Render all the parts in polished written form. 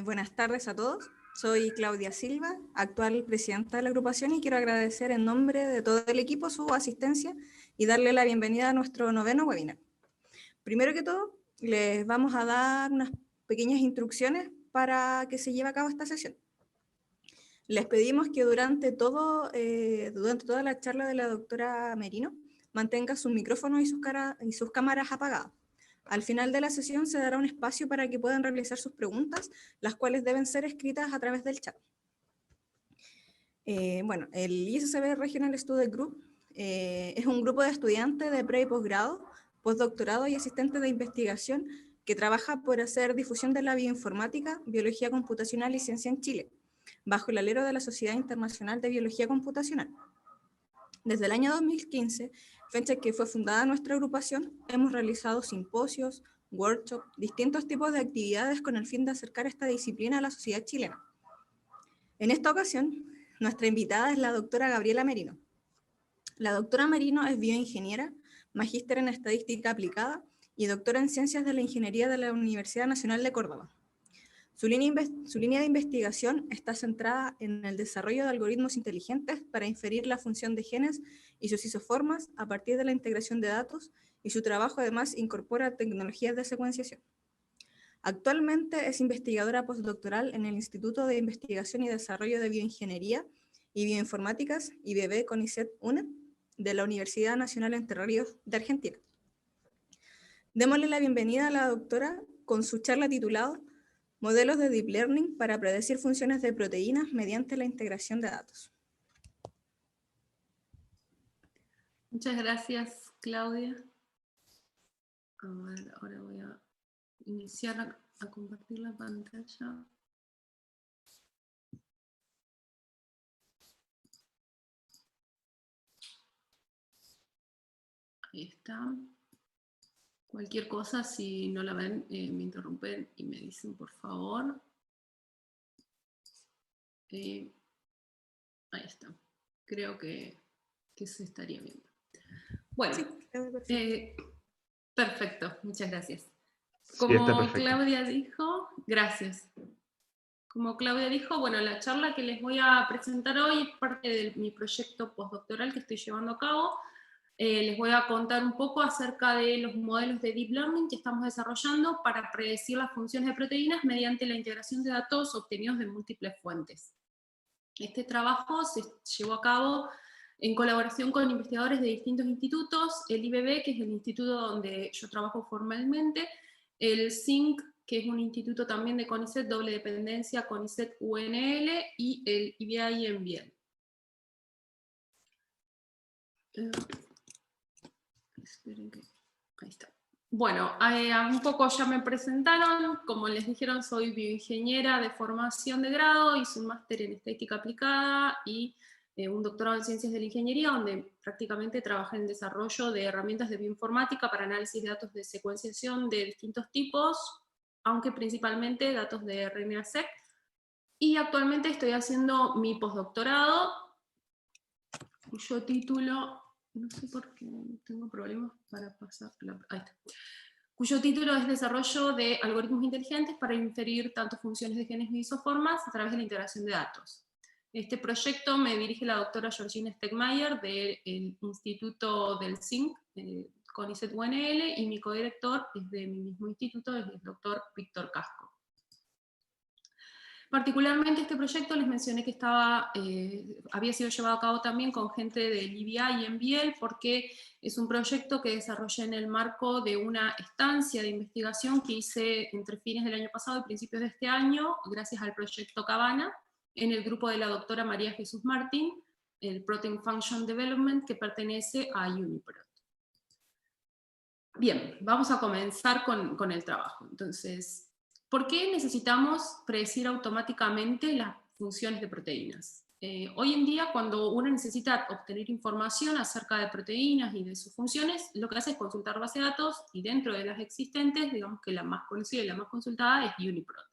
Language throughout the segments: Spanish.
Buenas tardes a todos. Soy Claudia Silva, actual presidenta de la agrupación, y quiero agradecer en nombre de todo el equipo su asistencia y darle la bienvenida a nuestro 9º webinar. Primero que todo, les vamos a dar unas pequeñas instrucciones para que se lleve a cabo esta sesión. Les pedimos que durante toda la charla de la doctora Merino mantenga sus micrófonos y sus cámaras apagadas. Al final de la sesión se dará un espacio para que puedan realizar sus preguntas, las cuales deben ser escritas a través del chat. El ISSB Regional Student Group es un grupo de estudiantes de pre y posgrado, postdoctorado y asistentes de investigación que trabaja por hacer difusión de la bioinformática, biología computacional y ciencia en Chile, bajo el alero de la Sociedad Internacional de Biología Computacional. Desde el año 2015, fecha en que fue fundada nuestra agrupación, hemos realizado simposios, workshops, distintos tipos de actividades con el fin de acercar esta disciplina a la sociedad chilena. En esta ocasión, nuestra invitada es la doctora Gabriela Merino. La doctora Merino es bioingeniera, magíster en estadística aplicada y doctora en ciencias de la ingeniería de la Universidad Nacional de Córdoba. Su línea de investigación está centrada en el desarrollo de algoritmos inteligentes para inferir la función de genes y sus isoformas a partir de la integración de datos, y su trabajo además incorpora tecnologías de secuenciación. Actualmente es investigadora postdoctoral en el Instituto de Investigación y Desarrollo de Bioingeniería y Bioinformáticas, IBB CONICET UNE, de la Universidad Nacional Entre Ríos de Argentina. Démosle la bienvenida a la doctora con su charla titulada Modelos de Deep Learning para predecir funciones de proteínas mediante la integración de datos. Muchas gracias, Claudia. A ver, ahora voy a iniciar a compartir la pantalla. Ahí está. Cualquier cosa, si no la ven, me interrumpen y me dicen, por favor. Ahí está. Creo que se estaría viendo. Bueno, sí, perfecto, muchas gracias. Como Claudia dijo, gracias. Como Claudia dijo, bueno, la charla que les voy a presentar hoy es parte de mi proyecto postdoctoral que estoy llevando a cabo. Les voy a contar un poco acerca de los modelos de Deep Learning que estamos desarrollando para predecir las funciones de proteínas mediante la integración de datos obtenidos de múltiples fuentes. Este trabajo se llevó a cabo en colaboración con investigadores de distintos institutos, el IBB, que es el instituto donde yo trabajo formalmente, el SINC, que es un instituto también de CONICET, doble dependencia, CONICET UNL, y el IBI-MBL. Esperen que... Ahí está. Bueno, un poco ya me presentaron, como les dijeron, soy bioingeniera de formación de grado, hice un máster en estadística aplicada y un doctorado en ciencias de la ingeniería, donde prácticamente trabajé en desarrollo de herramientas de bioinformática para análisis de datos de secuenciación de distintos tipos, aunque principalmente datos de RNA-seq, y actualmente estoy haciendo mi postdoctorado, cuyo título... No sé por qué tengo problemas para pasar ahí está. Cuyo título es Desarrollo de algoritmos inteligentes para inferir tanto funciones de genes y isoformas a través de la integración de datos. Este proyecto me dirige la doctora Georgina Stegmaier del Instituto del SINC, CONICET UNL, y mi codirector es de mi mismo instituto, es el doctor Víctor Casco. Particularmente este proyecto les mencioné que había sido llevado a cabo también con gente del IBI y MBL, porque es un proyecto que desarrollé en el marco de una estancia de investigación que hice entre fines del año pasado y principios de este año, gracias al proyecto Cabana, en el grupo de la doctora María Jesús Martín, el Protein Function Development, que pertenece a UniProt. Bien, vamos a comenzar con el trabajo. Entonces, ¿por qué necesitamos predecir automáticamente las funciones de proteínas? Hoy en día, cuando uno necesita obtener información acerca de proteínas y de sus funciones, lo que hace es consultar base de datos, y dentro de las existentes, digamos que la más conocida y la más consultada es UniProt.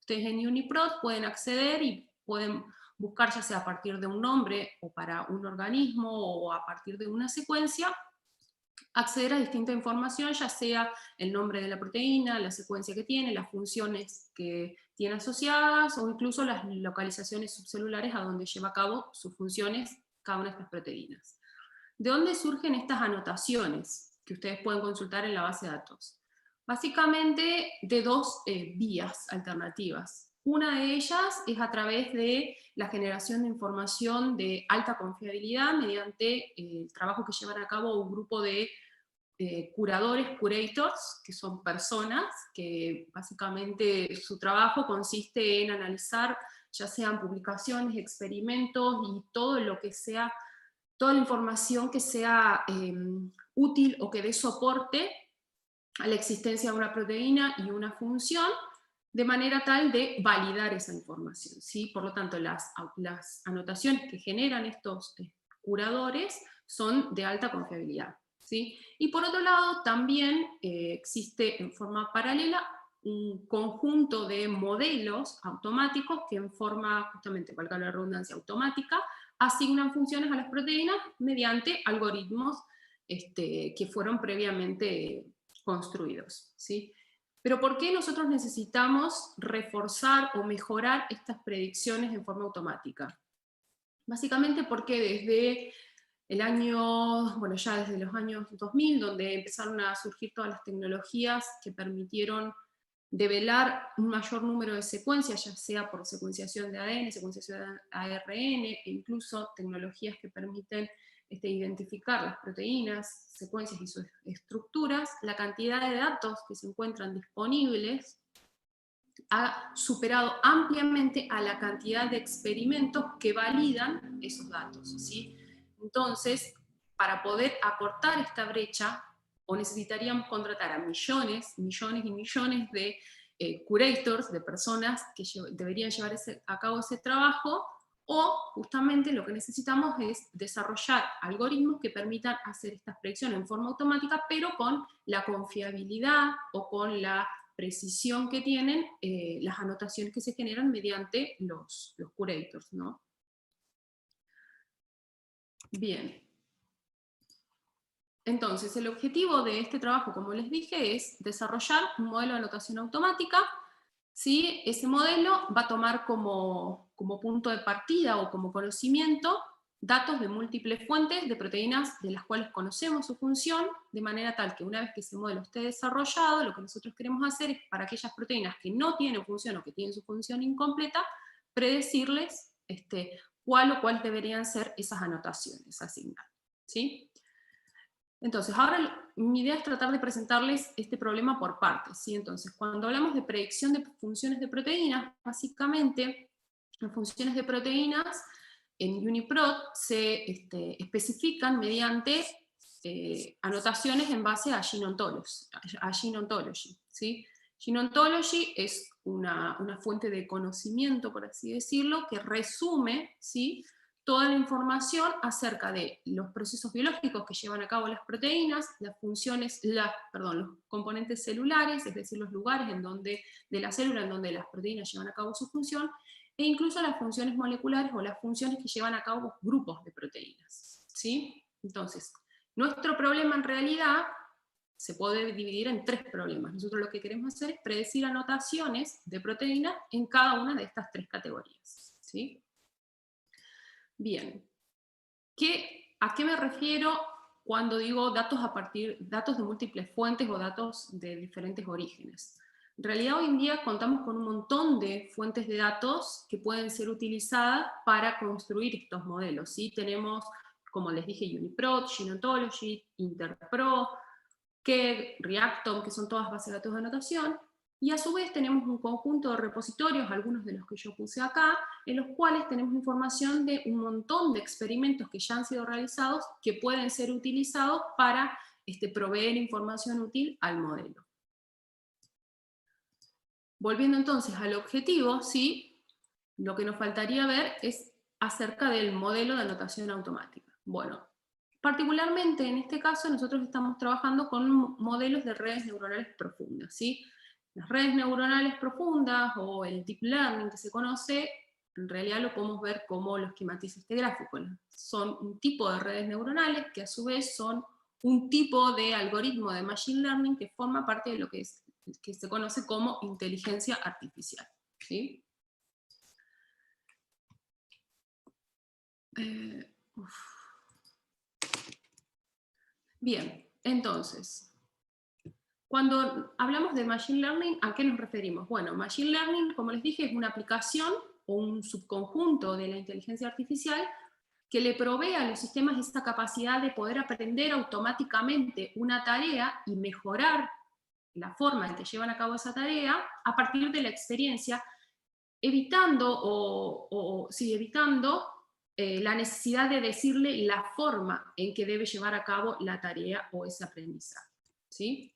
Ustedes en UniProt pueden acceder y pueden buscar, ya sea a partir de un nombre o para un organismo o a partir de una secuencia, acceder a distinta información, ya sea el nombre de la proteína, la secuencia que tiene, las funciones que tiene asociadas, o incluso las localizaciones subcelulares a donde lleva a cabo sus funciones cada una de estas proteínas. ¿De dónde surgen estas anotaciones que ustedes pueden consultar en la base de datos? Básicamente de dos vías alternativas. Una de ellas es a través de la generación de información de alta confiabilidad mediante el trabajo que llevan a cabo un grupo de curadores, curators, que son personas que básicamente su trabajo consiste en analizar ya sean publicaciones, experimentos y todo lo que sea, toda la información que sea útil o que dé soporte a la existencia de una proteína y una función, de manera tal de validar esa información, ¿sí? Por lo tanto, las anotaciones que generan estos curadores son de alta confiabilidad, ¿sí? Y por otro lado, también existe en forma paralela un conjunto de modelos automáticos que en forma, justamente, valga la redundancia, automática, asignan funciones a las proteínas mediante algoritmos que fueron previamente construidos, ¿sí? Pero ¿por qué nosotros necesitamos reforzar o mejorar estas predicciones en forma automática? Básicamente porque desde el año, bueno, ya desde los años 2000, donde empezaron a surgir todas las tecnologías que permitieron develar un mayor número de secuencias, ya sea por secuenciación de ADN, secuenciación de ARN, e incluso tecnologías que permiten identificar las proteínas, secuencias y sus estructuras, la cantidad de datos que se encuentran disponibles ha superado ampliamente a la cantidad de experimentos que validan esos datos, ¿sí? Entonces, para poder acortar esta brecha, o necesitaríamos contratar a millones y millones de curators, de personas que deberían llevar a cabo ese trabajo, o justamente lo que necesitamos es desarrollar algoritmos que permitan hacer estas predicciones en forma automática, pero con la confiabilidad o con la precisión que tienen las anotaciones que se generan mediante los curators, ¿no? Bien. Entonces, el objetivo de este trabajo, como les dije, es desarrollar un modelo de anotación automática. ¿Sí? Ese modelo va a tomar como punto de partida o como conocimiento datos de múltiples fuentes de proteínas de las cuales conocemos su función, de manera tal que una vez que ese modelo esté desarrollado, lo que nosotros queremos hacer es, para aquellas proteínas que no tienen función o que tienen su función incompleta, predecirles cuáles deberían ser esas anotaciones asignadas, ¿sí? Entonces, ahora mi idea es tratar de presentarles este problema por partes, ¿sí? Entonces, cuando hablamos de predicción de funciones de proteínas, básicamente, las funciones de proteínas en UniProt se especifican mediante anotaciones en base a Gene Ontology, ¿sí? Gene Ontology es una fuente de conocimiento, por así decirlo, que resume, ¿sí?, toda la información acerca de los procesos biológicos que llevan a cabo las proteínas, las funciones, los componentes celulares, es decir, los lugares de la célula en donde las proteínas llevan a cabo su función, e incluso las funciones moleculares o las funciones que llevan a cabo grupos de proteínas, ¿sí? Entonces, nuestro problema en realidad se puede dividir en tres problemas. Nosotros lo que queremos hacer es predecir anotaciones de proteínas en cada una de estas tres categorías, ¿sí? Bien, ¿a qué me refiero cuando digo datos de múltiples fuentes o datos de diferentes orígenes? En realidad hoy en día contamos con un montón de fuentes de datos que pueden ser utilizadas para construir estos modelos, ¿sí? Tenemos, como les dije, UniProt, Gene Ontology, Interpro, KEGG, Reactome, que son todas bases de datos de anotación, y a su vez tenemos un conjunto de repositorios, algunos de los que yo puse acá, en los cuales tenemos información de un montón de experimentos que ya han sido realizados que pueden ser utilizados para proveer información útil al modelo. Volviendo entonces al objetivo, ¿sí?, lo que nos faltaría ver es acerca del modelo de anotación automática. Bueno, particularmente en este caso nosotros estamos trabajando con modelos de redes neuronales profundas, ¿sí? Las redes neuronales profundas o el deep learning que se conoce, en realidad lo podemos ver como lo esquematiza este gráfico. Son un tipo de redes neuronales que a su vez son un tipo de algoritmo de Machine Learning que forma parte de lo que se conoce como inteligencia artificial, ¿sí? Bien, entonces, cuando hablamos de Machine Learning, ¿a qué nos referimos? Bueno, Machine Learning, como les dije, es una aplicación o un subconjunto de la inteligencia artificial que le provee a los sistemas esta capacidad de poder aprender automáticamente una tarea y mejorar la forma en que llevan a cabo esa tarea a partir de la experiencia, evitando la necesidad de decirle la forma en que debe llevar a cabo la tarea o ese aprendizaje, ¿sí?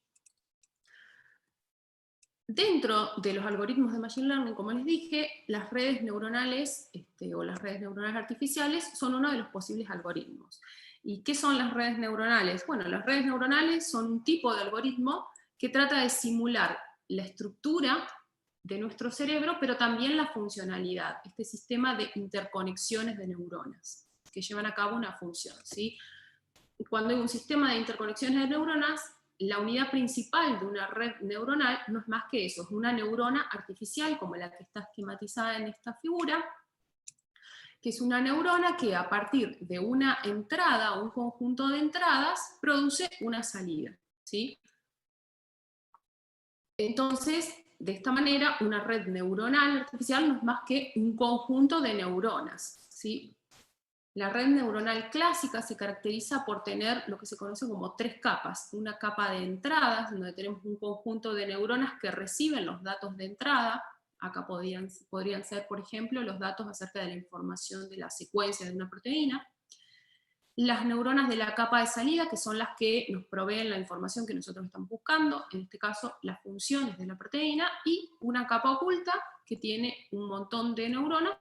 Dentro de los algoritmos de Machine Learning, como les dije, las redes neuronales o las redes neuronales artificiales son uno de los posibles algoritmos. ¿Y qué son las redes neuronales? Bueno, las redes neuronales son un tipo de algoritmo que trata de simular la estructura de nuestro cerebro, pero también la funcionalidad, este sistema de interconexiones de neuronas que llevan a cabo una función, ¿sí? Cuando hay un sistema de interconexiones de neuronas, la unidad principal de una red neuronal no es más que eso, es una neurona artificial como la que está esquematizada en esta figura, que es una neurona que a partir de una entrada o un conjunto de entradas produce una salida, ¿sí? Entonces, de esta manera, una red neuronal artificial no es más que un conjunto de neuronas, ¿sí? La red neuronal clásica se caracteriza por tener lo que se conoce como 3 capas. Una capa de entradas, donde tenemos un conjunto de neuronas que reciben los datos de entrada. Acá podrían ser, por ejemplo, los datos acerca de la información de la secuencia de una proteína. Las neuronas de la capa de salida, que son las que nos proveen la información que nosotros estamos buscando, en este caso las funciones de la proteína, y una capa oculta que tiene un montón de neuronas.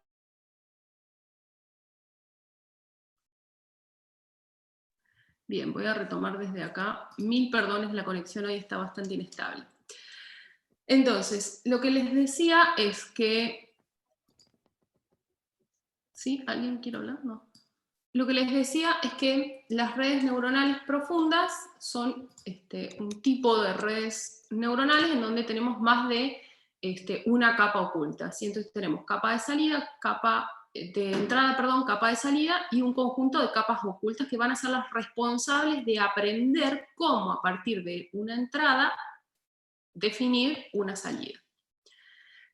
Bien, voy a retomar desde acá. 1000 perdones, la conexión hoy está bastante inestable. Entonces, lo que les decía es que... ¿Sí? ¿Alguien quiere hablar? No. Lo que les decía es que las redes neuronales profundas son un tipo de redes neuronales en donde tenemos más de una capa oculta, ¿sí? Entonces tenemos capa de salida, capa de entrada, perdón, capa de salida y un conjunto de capas ocultas que van a ser las responsables de aprender cómo a partir de una entrada definir una salida.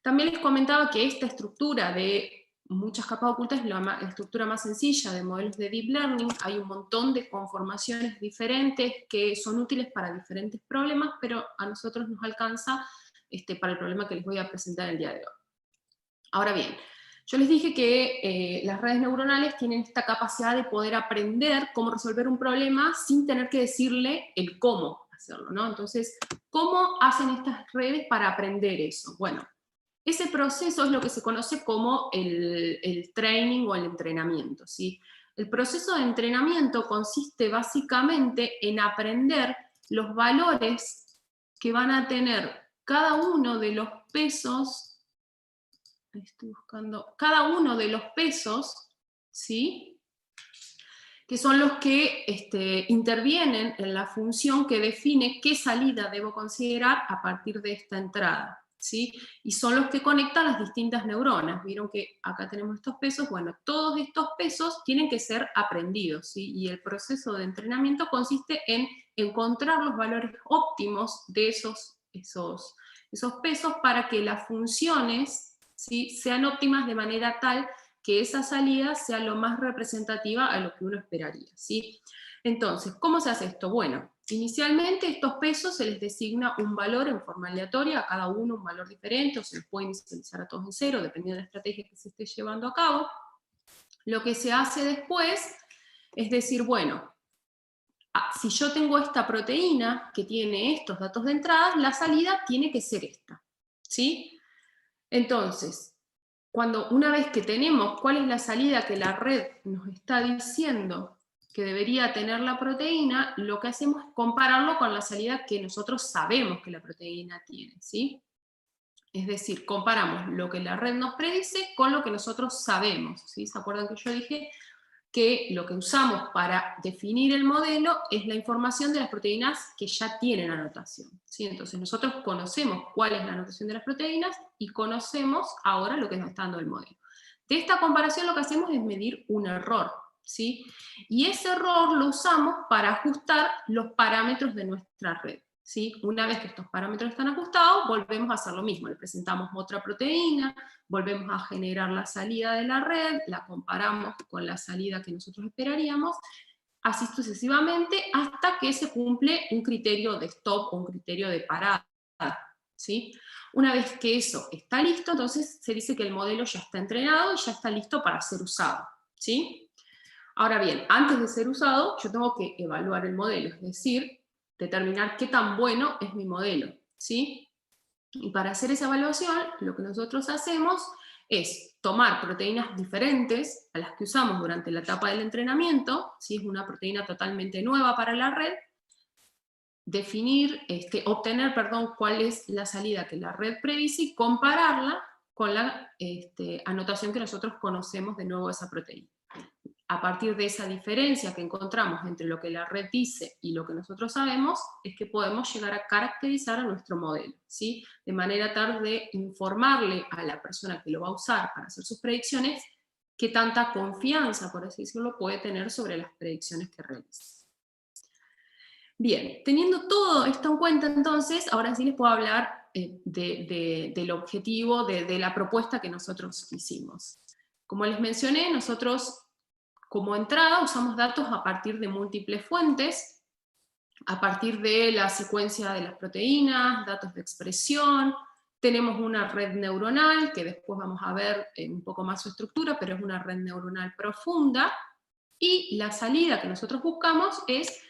También les comentaba que esta estructura de muchas capas ocultas es la estructura más sencilla de modelos de Deep Learning. Hay un montón de conformaciones diferentes que son útiles para diferentes problemas, pero a nosotros nos alcanza para el problema que les voy a presentar el día de hoy. Ahora bien, yo les dije que las redes neuronales tienen esta capacidad de poder aprender cómo resolver un problema sin tener que decirle el cómo hacerlo, ¿no? Entonces, ¿cómo hacen estas redes para aprender eso? Bueno, ese proceso es lo que se conoce como el training o el entrenamiento, ¿sí? El proceso de entrenamiento consiste básicamente en aprender los valores que van a tener cada uno de los pesos, cada uno de los pesos, ¿sí? Que son los que intervienen en la función que define qué salida debo considerar a partir de esta entrada, ¿sí? Y son los que conectan las distintas neuronas. Vieron que acá tenemos estos pesos. Bueno, todos estos pesos tienen que ser aprendidos, ¿sí? Y el proceso de entrenamiento consiste en encontrar los valores óptimos de esos pesos para que las funciones, ¿sí?, sean óptimas de manera tal que esa salida sea lo más representativa a lo que uno esperaría, ¿sí? Entonces, ¿cómo se hace esto? Bueno, inicialmente estos pesos se les designa un valor en forma aleatoria, a cada uno un valor diferente, o se los puede inicializar a todos en 0, dependiendo de la estrategia que se esté llevando a cabo. Lo que se hace después es decir, bueno, si yo tengo esta proteína que tiene estos datos de entrada, la salida tiene que ser esta, ¿sí? Entonces, una vez que tenemos cuál es la salida que la red nos está diciendo que debería tener la proteína, lo que hacemos es compararlo con la salida que nosotros sabemos que la proteína tiene, ¿sí? Es decir, comparamos lo que la red nos predice con lo que nosotros sabemos, ¿sí? ¿Se acuerdan que yo dije que lo que usamos para definir el modelo es la información de las proteínas que ya tienen anotación, ¿sí? Entonces nosotros conocemos cuál es la anotación de las proteínas y conocemos ahora lo que nos está dando el modelo. De esta comparación lo que hacemos es medir un error, ¿sí? Y ese error lo usamos para ajustar los parámetros de nuestra red, ¿sí? Una vez que estos parámetros están ajustados, volvemos a hacer lo mismo, le presentamos otra proteína, volvemos a generar la salida de la red, la comparamos con la salida que nosotros esperaríamos, así sucesivamente, hasta que se cumple un criterio de stop o un criterio de parada, ¿sí? Una vez que eso está listo, entonces se dice que el modelo ya está entrenado y ya está listo para ser usado, ¿sí? Ahora bien, antes de ser usado, yo tengo que evaluar el modelo, es decir, determinar qué tan bueno es mi modelo, ¿sí? Y para hacer esa evaluación, lo que nosotros hacemos es tomar proteínas diferentes a las que usamos durante la etapa del entrenamiento, si es una proteína totalmente nueva para la red, obtener cuál es la salida que la red predice y compararla con la anotación que nosotros conocemos de nuevo de esa proteína. A partir de esa diferencia que encontramos entre lo que la red dice y lo que nosotros sabemos, es que podemos llegar a caracterizar a nuestro modelo, ¿sí? De manera tal de informarle a la persona que lo va a usar para hacer sus predicciones, qué tanta confianza, por así decirlo, puede tener sobre las predicciones que realiza. Bien, teniendo todo esto en cuenta entonces, ahora sí les puedo hablar del objetivo, de la propuesta que nosotros hicimos. Como les mencioné, nosotros como entrada usamos datos a partir de múltiples fuentes, a partir de la secuencia de las proteínas, datos de expresión, tenemos una red neuronal, que después vamos a ver un poco más su estructura, pero es una red neuronal profunda, y la salida que nosotros buscamos es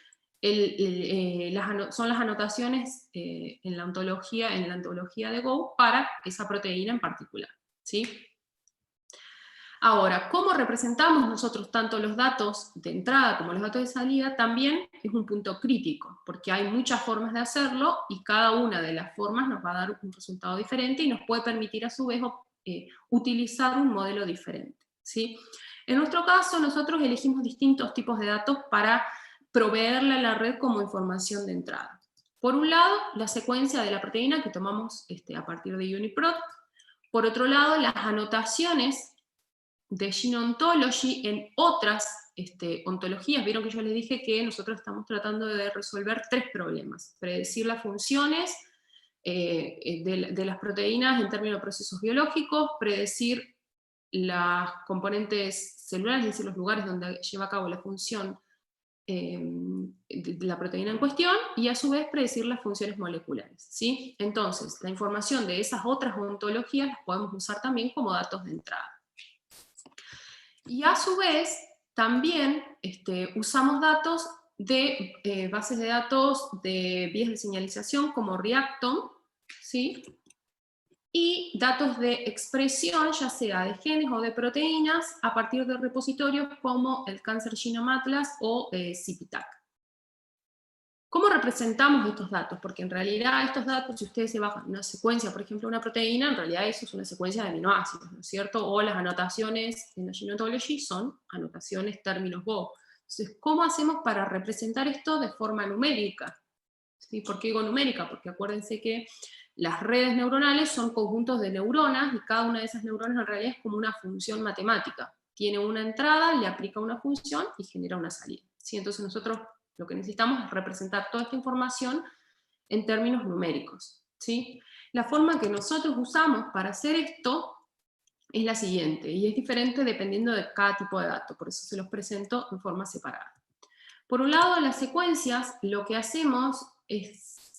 son las anotaciones en la ontología de Go para esa proteína en particular, ¿sí? Ahora, ¿cómo representamos nosotros tanto los datos de entrada como los datos de salida? También es un punto crítico, porque hay muchas formas de hacerlo y cada una de las formas nos va a dar un resultado diferente y nos puede permitir a su vez utilizar un modelo diferente, ¿sí? En nuestro caso, nosotros elegimos distintos tipos de datos para proveerle a la red como información de entrada. Por un lado, la secuencia de la proteína que tomamos a partir de UniProt. Por otro lado, las anotaciones de Gene Ontology en otras ontologías. Vieron que yo les dije que nosotros estamos tratando de resolver 3 problemas. Predecir las funciones de las proteínas en términos de procesos biológicos, predecir las componentes celulares, es decir, los lugares donde lleva a cabo la función de la proteína en cuestión, y a su vez predecir las funciones moleculares, ¿sí? Entonces, la información de esas otras ontologías las podemos usar también como datos de entrada. Y a su vez, también usamos datos de bases de datos de vías de señalización como Reactome, ¿sí? Y datos de expresión, ya sea de genes o de proteínas, a partir de repositorios como el Cancer Genome Atlas o CIPITAC. ¿Cómo representamos estos datos? Porque en realidad estos datos, si ustedes se bajan una secuencia, por ejemplo, una proteína, en realidad eso es una secuencia de aminoácidos, ¿no es cierto? O las anotaciones en la Gene Ontology son anotaciones términos Go. Entonces, ¿cómo hacemos para representar esto de forma numérica? ¿Sí? ¿Por qué digo numérica? Porque acuérdense que las redes neuronales son conjuntos de neuronas, y cada una de esas neuronas en realidad es como una función matemática. Tiene una entrada, le aplica una función y genera una salida, ¿sí? Entonces nosotros lo que necesitamos es representar toda esta información en términos numéricos, ¿sí? La forma que nosotros usamos para hacer esto es la siguiente, y es diferente dependiendo de cada tipo de dato, por eso se los presento en forma separada. Por un lado, las secuencias, lo que hacemos es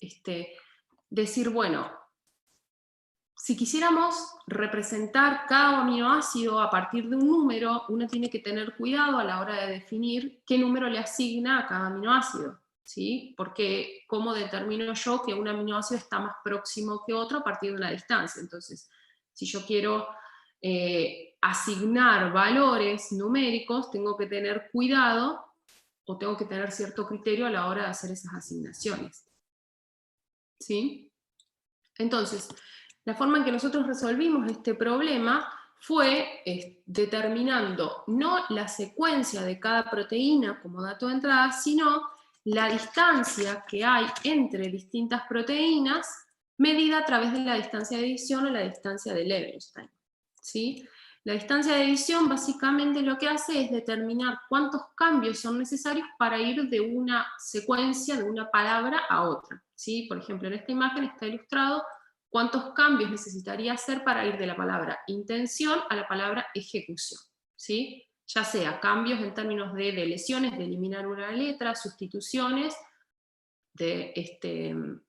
decir, bueno, si quisiéramos representar cada aminoácido a partir de un número, uno tiene que tener cuidado a la hora de definir qué número le asigna a cada aminoácido, ¿sí? Porque ¿cómo determino yo que un aminoácido está más próximo que otro a partir de una distancia? Entonces, si yo quiero asignar valores numéricos, tengo que tener cuidado o tengo que tener cierto criterio a la hora de hacer esas asignaciones, ¿sí? Entonces, la forma en que nosotros resolvimos este problema fue determinando no la secuencia de cada proteína como dato de entrada, sino la distancia que hay entre distintas proteínas medida a través de la distancia de edición o la distancia de Levenshtein, ¿sí? La distancia de edición básicamente lo que hace es determinar cuántos cambios son necesarios para ir de una secuencia, de una palabra a otra, ¿sí? Por ejemplo, en esta imagen está ilustrado cuántos cambios necesitaría hacer para ir de la palabra intención a la palabra ejecución, ¿sí? Ya sea cambios en términos de lesiones, de eliminar una letra, sustituciones, de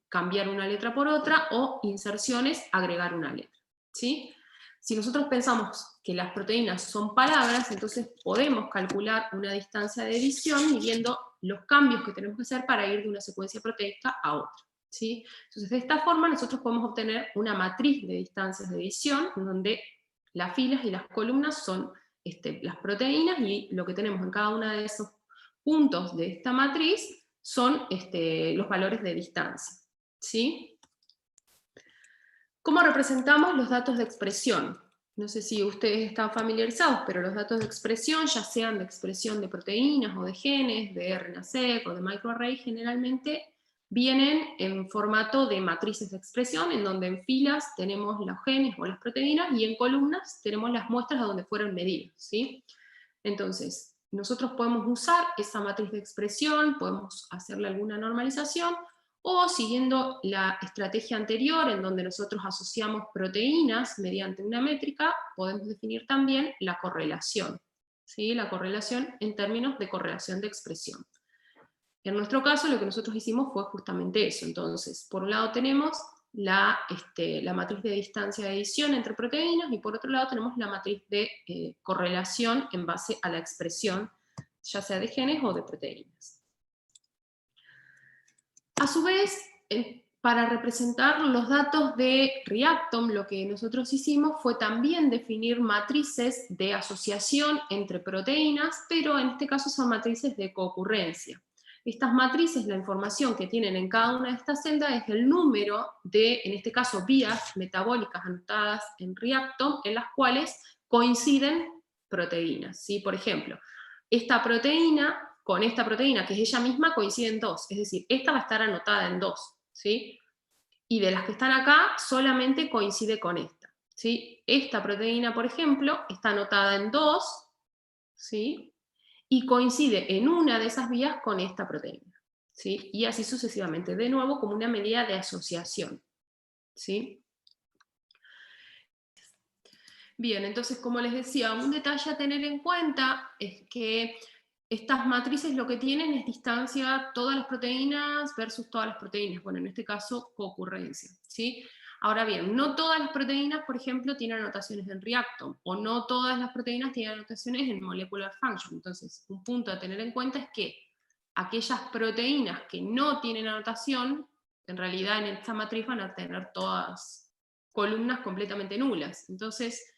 cambiar una letra por otra, o inserciones, agregar una letra, ¿sí? Si nosotros pensamos que las proteínas son palabras, entonces podemos calcular una distancia de edición midiendo los cambios que tenemos que hacer para ir de una secuencia proteica a otra, ¿sí? Entonces, de esta forma nosotros podemos obtener una matriz de distancias de edición, en donde las filas y las columnas son las proteínas, y lo que tenemos en cada uno de esos puntos de esta matriz son los valores de distancia, ¿sí? ¿Cómo representamos los datos de expresión? No sé si ustedes están familiarizados, pero los datos de expresión, ya sean de expresión de proteínas o de genes, de RNA-seq o de microarray, generalmente vienen en formato de matrices de expresión, en donde en filas tenemos los genes o las proteínas, y en columnas tenemos las muestras a donde fueron medidos, ¿sí? Entonces, nosotros podemos usar esa matriz de expresión, podemos hacerle alguna normalización, o siguiendo la estrategia anterior, en donde nosotros asociamos proteínas mediante una métrica, podemos definir también la correlación, ¿sí? La correlación en términos de correlación de expresión. En nuestro caso, lo que nosotros hicimos fue justamente eso. Entonces, por un lado tenemos la matriz de distancia de edición entre proteínas, y por otro lado tenemos la matriz de correlación en base a la expresión, ya sea de genes o de proteínas. A su vez, para representar los datos de Reactome, lo que nosotros hicimos fue también definir matrices de asociación entre proteínas, pero en este caso son matrices de coocurrencia. Estas matrices, la información que tienen en cada una de estas celdas es el número de, en este caso, vías metabólicas anotadas en Reactome, en las cuales coinciden proteínas, ¿sí? Por ejemplo, esta proteína con esta proteína, que es ella misma, coinciden dos, es decir, esta va a estar anotada en dos, ¿sí? Y de las que están acá, solamente coincide con esta, ¿sí? Esta proteína, por ejemplo, está anotada en dos, ¿sí? Y coincide en una de esas vías con esta proteína, ¿sí? Y así sucesivamente, de nuevo, como una medida de asociación, ¿sí? Bien, entonces, como les decía, un detalle a tener en cuenta es que estas matrices lo que tienen es distancia todas las proteínas versus todas las proteínas, bueno, en este caso, coocurrencia, ¿sí? Ahora bien, no todas las proteínas, por ejemplo, tienen anotaciones en Reactome, o no todas las proteínas tienen anotaciones en Molecular Function. Entonces, un punto a tener en cuenta es que aquellas proteínas que no tienen anotación, en realidad en esta matriz van a tener todas columnas completamente nulas. Entonces,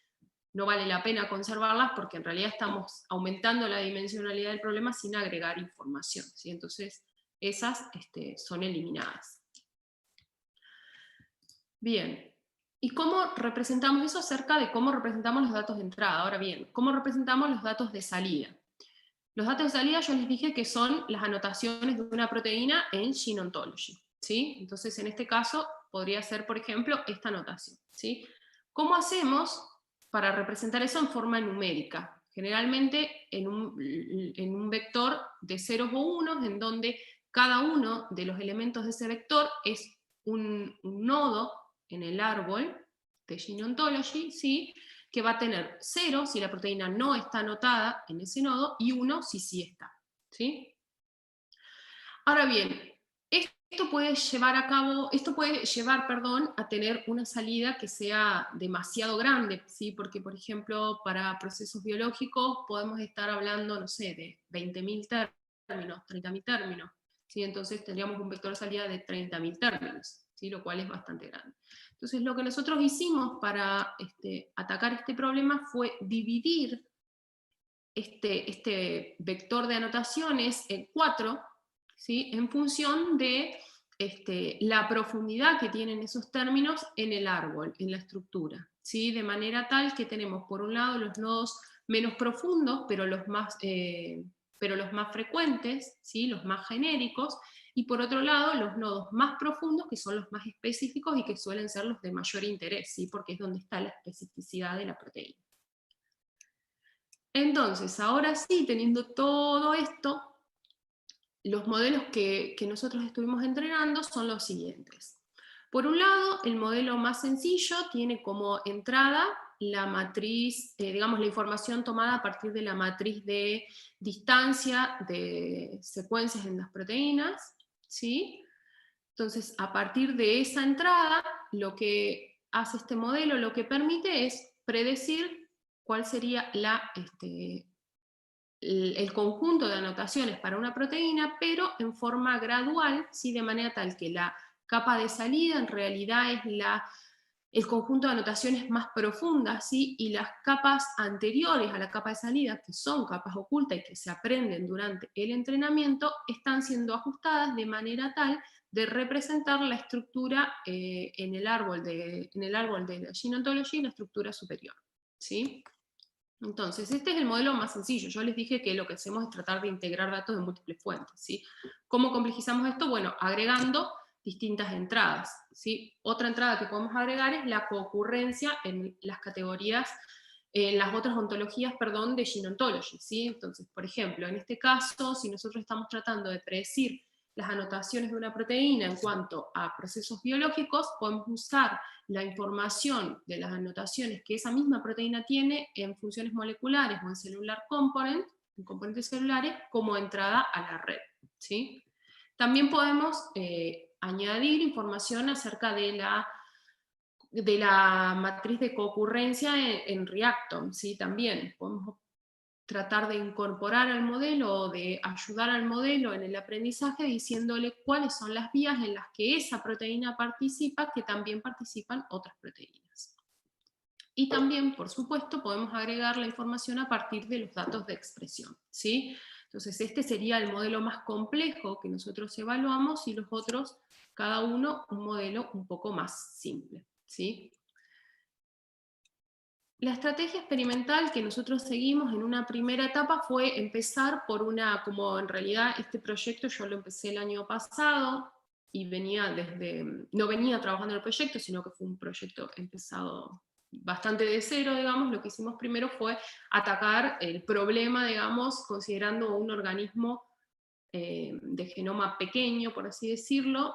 no vale la pena conservarlas, porque en realidad estamos aumentando la dimensionalidad del problema sin agregar información, ¿sí? Entonces, esas son eliminadas. Bien, ¿y cómo representamos eso acerca de cómo representamos los datos de entrada? Ahora bien, ¿cómo representamos los datos de salida? Los datos de salida yo les dije que son las anotaciones de una proteína en Gene Ontology, ¿sí? Entonces, en este caso, podría ser, por ejemplo, esta anotación, ¿sí? ¿Cómo hacemos para representar eso en forma numérica? Generalmente en un vector de ceros o unos, en donde cada uno de los elementos de ese vector es un nodo en el árbol de Gene Ontology, ¿sí? Que va a tener 0 si la proteína no está anotada en ese nodo, y 1 si sí está, ¿sí? Ahora bien, esto puede llevar a tener una salida que sea demasiado grande, ¿sí? Porque, por ejemplo, para procesos biológicos podemos estar hablando, no sé, de 20.000 términos, 30.000 términos, ¿sí? Entonces tendríamos un vector de salida de 30.000 términos, ¿sí? Lo cual es bastante grande. Entonces, lo que nosotros hicimos para atacar este problema fue dividir este vector de anotaciones en 4, ¿sí? En función de la profundidad que tienen esos términos en el árbol, en la estructura, ¿sí? De manera tal que tenemos por un lado los nodos menos profundos, pero los más frecuentes, ¿sí? Los más genéricos, y por otro lado los nodos más profundos, que son los más específicos y que suelen ser los de mayor interés, ¿sí? Porque es donde está la especificidad de la proteína. Entonces, ahora sí, teniendo todo esto, los modelos que nosotros estuvimos entrenando son los siguientes. Por un lado, el modelo más sencillo tiene como entrada la matriz, digamos, la información tomada a partir de la matriz de distancia de secuencias en las proteínas, ¿sí? Entonces, a partir de esa entrada, lo que hace este modelo, lo que permite es predecir cuál sería el conjunto de anotaciones para una proteína, pero en forma gradual, ¿sí? De manera tal que la capa de salida en realidad es el conjunto de anotaciones más profundas, ¿sí? Y las capas anteriores a la capa de salida, que son capas ocultas y que se aprenden durante el entrenamiento, están siendo ajustadas de manera tal de representar la estructura en el árbol de la Gene Ontology, la estructura superior, ¿sí? Entonces, este es el modelo más sencillo. Yo les dije que lo que hacemos es tratar de integrar datos de múltiples fuentes, ¿sí? ¿Cómo complejizamos esto? Bueno, agregando distintas entradas, ¿sí? Otra entrada que podemos agregar es la concurrencia en las categorías, en las otras ontologías, perdón, de Gene Ontology, ¿sí? Entonces, por ejemplo, en este caso, si nosotros estamos tratando de predecir las anotaciones de una proteína en cuanto a procesos biológicos, podemos usar la información de las anotaciones que esa misma proteína tiene en funciones moleculares o en cellular component, en componentes celulares, como entrada a la red, ¿sí? También podemos añadir información acerca de la matriz de concurrencia en Reactome, ¿sí? También podemos tratar de incorporar al modelo o de ayudar al modelo en el aprendizaje diciéndole cuáles son las vías en las que esa proteína participa, que también participan otras proteínas. Y también, por supuesto, podemos agregar la información a partir de los datos de expresión, ¿sí? Entonces, este sería el modelo más complejo que nosotros evaluamos y los otros, cada uno, un modelo un poco más simple, ¿sí? La estrategia experimental que nosotros seguimos en una primera etapa fue empezar por como en realidad este proyecto yo lo empecé el año pasado y no venía trabajando en el proyecto, sino que fue un proyecto empezado bastante de cero, digamos. Lo que hicimos primero fue atacar el problema, digamos, considerando un organismo de genoma pequeño, por así decirlo,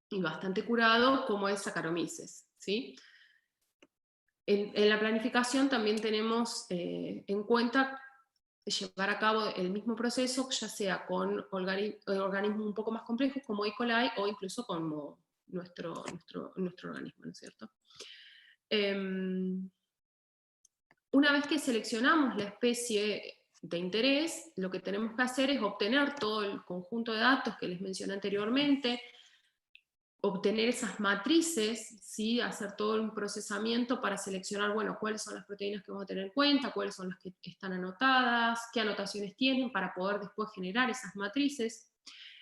y bastante curado, como es Saccharomyces, ¿sí? En la planificación también tenemos en cuenta llevar a cabo el mismo proceso, ya sea con organismos un poco más complejos como E. coli o incluso como nuestro organismo, ¿no es cierto? Una vez que seleccionamos la especie de interés, lo que tenemos que hacer es obtener todo el conjunto de datos que les mencioné anteriormente, obtener esas matrices, ¿sí? Hacer todo un procesamiento para seleccionar, bueno, cuáles son las proteínas que vamos a tener en cuenta, cuáles son las que están anotadas, qué anotaciones tienen para poder después generar esas matrices,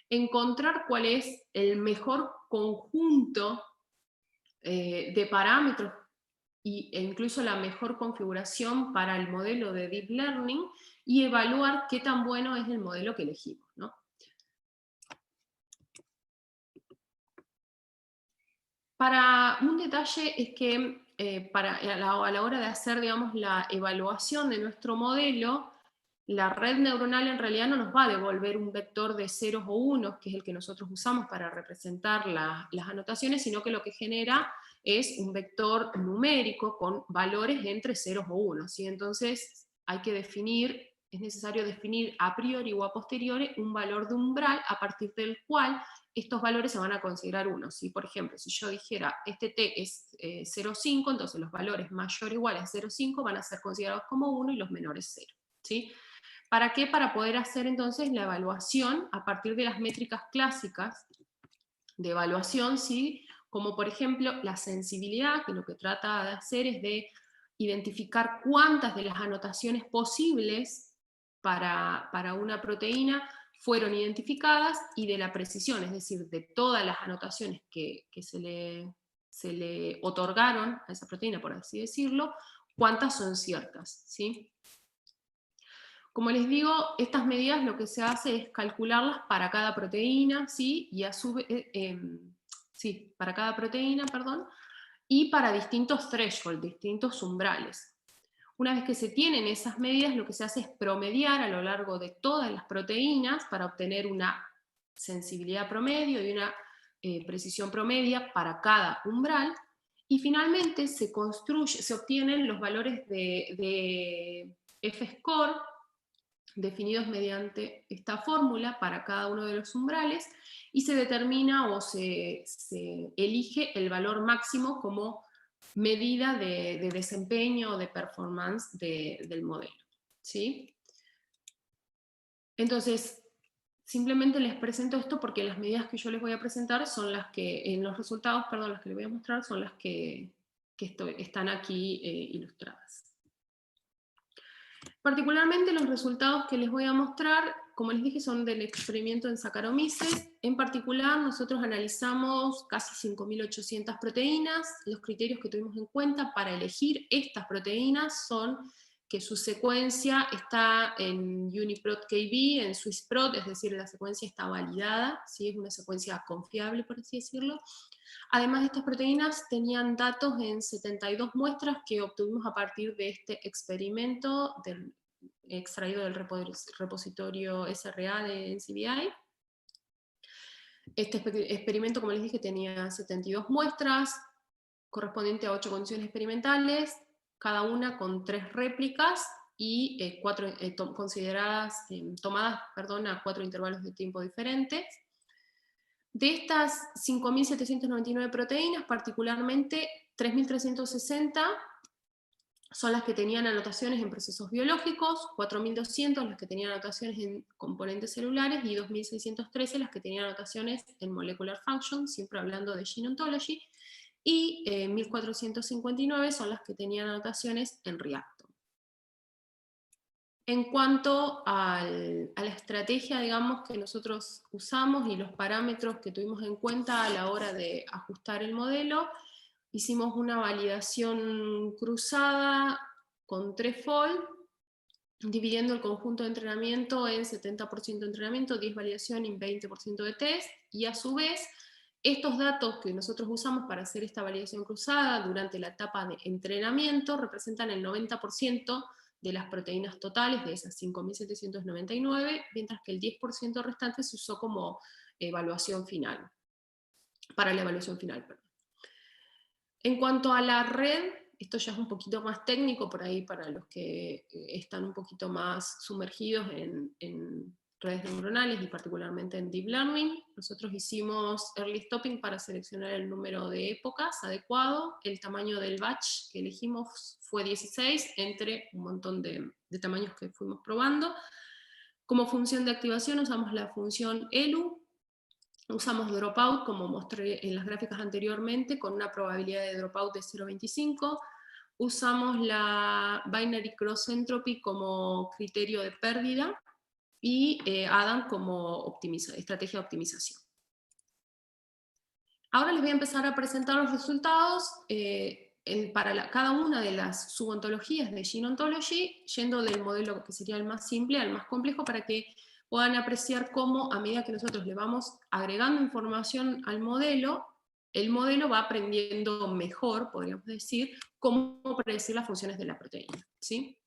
encontrar cuál es el mejor conjunto de parámetros e incluso la mejor configuración para el modelo de Deep Learning y evaluar qué tan bueno es el modelo que elegimos, ¿no? Para un detalle es que a la hora de hacer, digamos, la evaluación de nuestro modelo, la red neuronal en realidad no nos va a devolver un vector de ceros o unos, que es el que nosotros usamos para representar las anotaciones, sino que lo que genera es un vector numérico con valores entre ceros o unos, ¿sí? Entonces es necesario definir a priori o a posteriori un valor de umbral a partir del cual estos valores se van a considerar unos. ¿Sí? Por ejemplo, si yo dijera este t es 0,5, entonces los valores mayor o iguales a 0,5 van a ser considerados como 1 y los menores 0. ¿Sí? ¿Para qué? Para poder hacer entonces la evaluación a partir de las métricas clásicas de evaluación, ¿sí? Como por ejemplo la sensibilidad, que lo que trata de hacer es de identificar cuántas de las anotaciones posibles para una proteína fueron identificadas, y de la precisión, es decir, de todas las anotaciones que se se le otorgaron a esa proteína, por así decirlo, cuántas son ciertas, ¿sí? Como les digo, estas medidas lo que se hace es calcularlas para cada proteína, ¿sí? Y a su vez, sí, para cada proteína, perdón, y para distintos thresholds, distintos umbrales. Una vez que se tienen esas medidas, lo que se hace es promediar a lo largo de todas las proteínas para obtener una sensibilidad promedio y una precisión promedia para cada umbral, y finalmente se obtienen los valores de F-score definidos mediante esta fórmula para cada uno de los umbrales, y se determina o se elige el valor máximo como medida de desempeño o de performance del modelo, ¿sí? Entonces, simplemente les presento esto porque las medidas que yo les voy a presentar son las que, en los resultados, perdón, las que les voy a mostrar son las que están aquí ilustradas. Particularmente los resultados que les voy a mostrar, como les dije, son del experimento en Saccharomyces. En particular, nosotros analizamos casi 5.800 proteínas. Los criterios que tuvimos en cuenta para elegir estas proteínas son que su secuencia está en UniProt-KB, en SwissProt, es decir, la secuencia está validada, ¿sí? Es una secuencia confiable, por así decirlo. Además, estas proteínas tenían datos en 72 muestras que obtuvimos a partir de este experimento extraído del repositorio SRA de NCBI. Este experimento, como les dije, tenía 72 muestras, correspondiente a 8 condiciones experimentales, cada una con 3 réplicas y 4 tomadas a 4 intervalos de tiempo diferentes. De estas 5.799 proteínas, particularmente 3.360 son las que tenían anotaciones en procesos biológicos, 4.200 las que tenían anotaciones en componentes celulares y 2.613 las que tenían anotaciones en molecular function, siempre hablando de gene ontology, y 1.459 son las que tenían anotaciones en reactome. En cuanto a la estrategia, digamos, que nosotros usamos y los parámetros que tuvimos en cuenta a la hora de ajustar el modelo, hicimos una validación cruzada con 3-fold, dividiendo el conjunto de entrenamiento en 70% de entrenamiento, 10 validación y 20% de test, y a su vez, estos datos que nosotros usamos para hacer esta validación cruzada durante la etapa de entrenamiento representan el 90% de las proteínas totales de esas 5.799, mientras que el 10% restante se usó como evaluación final, para la evaluación final, perdón. En cuanto a la red, esto ya es un poquito más técnico por ahí para los que están un poquito más sumergidos en redes neuronales y particularmente en Deep Learning. Nosotros hicimos early stopping para seleccionar el número de épocas adecuado. El tamaño del batch que elegimos fue 16, entre un montón de tamaños que fuimos probando. Como función de activación usamos la función ELU. Usamos dropout, como mostré en las gráficas anteriormente, con una probabilidad de dropout de 0,25. Usamos la binary cross entropy como criterio de pérdida y ADAM como estrategia de optimización. Ahora les voy a empezar a presentar los resultados para cada una de las subontologías de Gene Ontology, yendo del modelo que sería el más simple al más complejo, para que puedan apreciar cómo, a medida que nosotros le vamos agregando información al modelo, el modelo va aprendiendo mejor, podríamos decir, cómo predecir las funciones de la proteína, ¿sí?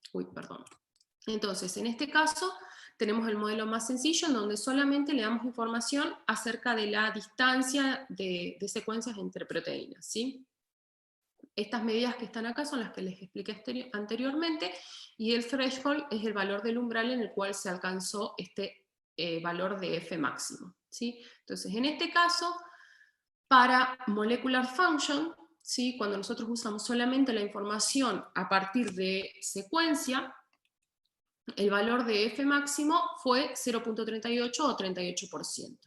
Entonces, en este caso, tenemos el modelo más sencillo, en donde solamente le damos información acerca de la distancia de secuencias entre proteínas, ¿sí? Estas medidas que están acá son las que les expliqué anteriormente, y el threshold es el valor del umbral en el cual se alcanzó este valor de F máximo, ¿sí? Entonces, en este caso, para molecular function, ¿sí? Cuando nosotros usamos solamente la información a partir de secuencia, el valor de F máximo fue 0.38 o 38%.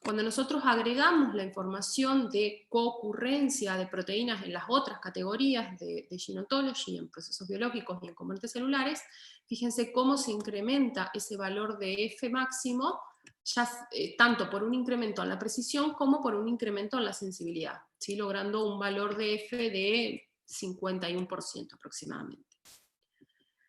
Cuando nosotros agregamos la información de concurrencia de proteínas en las otras categorías de Gene Ontology, en procesos biológicos y en componentes celulares, fíjense cómo se incrementa ese valor de F máximo tanto por un incremento en la precisión como por un incremento en la sensibilidad, ¿sí? Logrando un valor de F de 51% aproximadamente.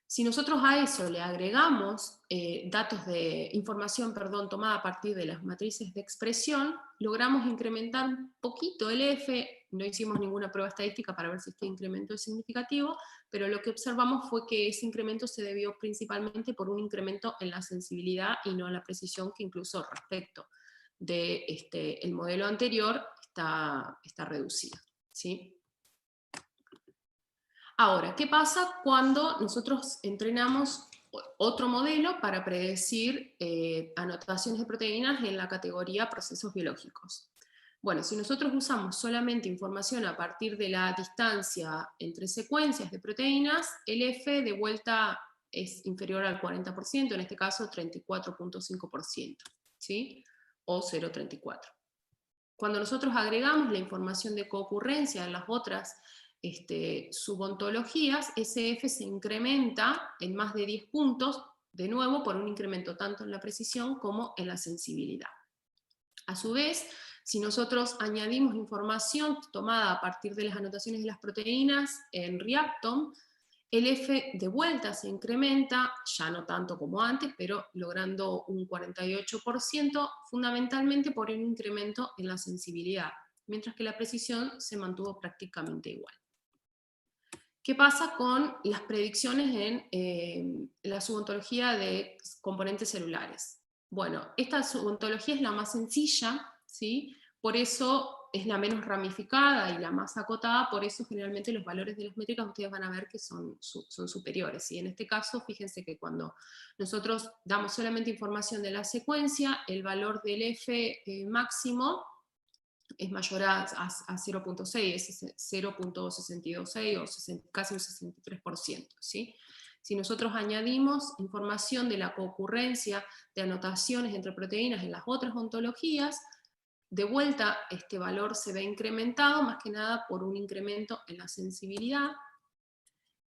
Si nosotros a eso le agregamos información tomada a partir de las matrices de expresión, logramos incrementar un poquito el F. No hicimos ninguna prueba estadística para ver si este incremento es significativo, pero lo que observamos fue que ese incremento se debió principalmente por un incremento en la sensibilidad y no en la precisión, que incluso respecto del modelo anterior está reducida, ¿sí? Ahora, ¿qué pasa cuando nosotros entrenamos otro modelo para predecir anotaciones de proteínas en la categoría procesos biológicos? Bueno, si nosotros usamos solamente información a partir de la distancia entre secuencias de proteínas, el F de vuelta es inferior al 40%, en este caso 34.5%, ¿sí? O 0,34. Cuando nosotros agregamos la información de coocurrencia en las otras subontologías, ese F se incrementa en más de 10 puntos, de nuevo por un incremento tanto en la precisión como en la sensibilidad. A su vez, si nosotros añadimos información tomada a partir de las anotaciones de las proteínas en Reactome, el F de vuelta se incrementa, ya no tanto como antes, pero logrando un 48%, fundamentalmente por un incremento en la sensibilidad, mientras que la precisión se mantuvo prácticamente igual. ¿Qué pasa con las predicciones en la subontología de componentes celulares? Bueno, esta subontología es la más sencilla, ¿sí? Por eso es la menos ramificada y la más acotada, por eso generalmente los valores de las métricas ustedes van a ver que son superiores. Y en este caso, fíjense que cuando nosotros damos solamente información de la secuencia, el valor del F máximo es mayor a 0.6, es 0.626 o casi un 63%, ¿sí? Si nosotros añadimos información de la coocurrencia de anotaciones entre proteínas en las otras ontologías, de vuelta este valor se ve incrementado, más que nada por un incremento en la sensibilidad.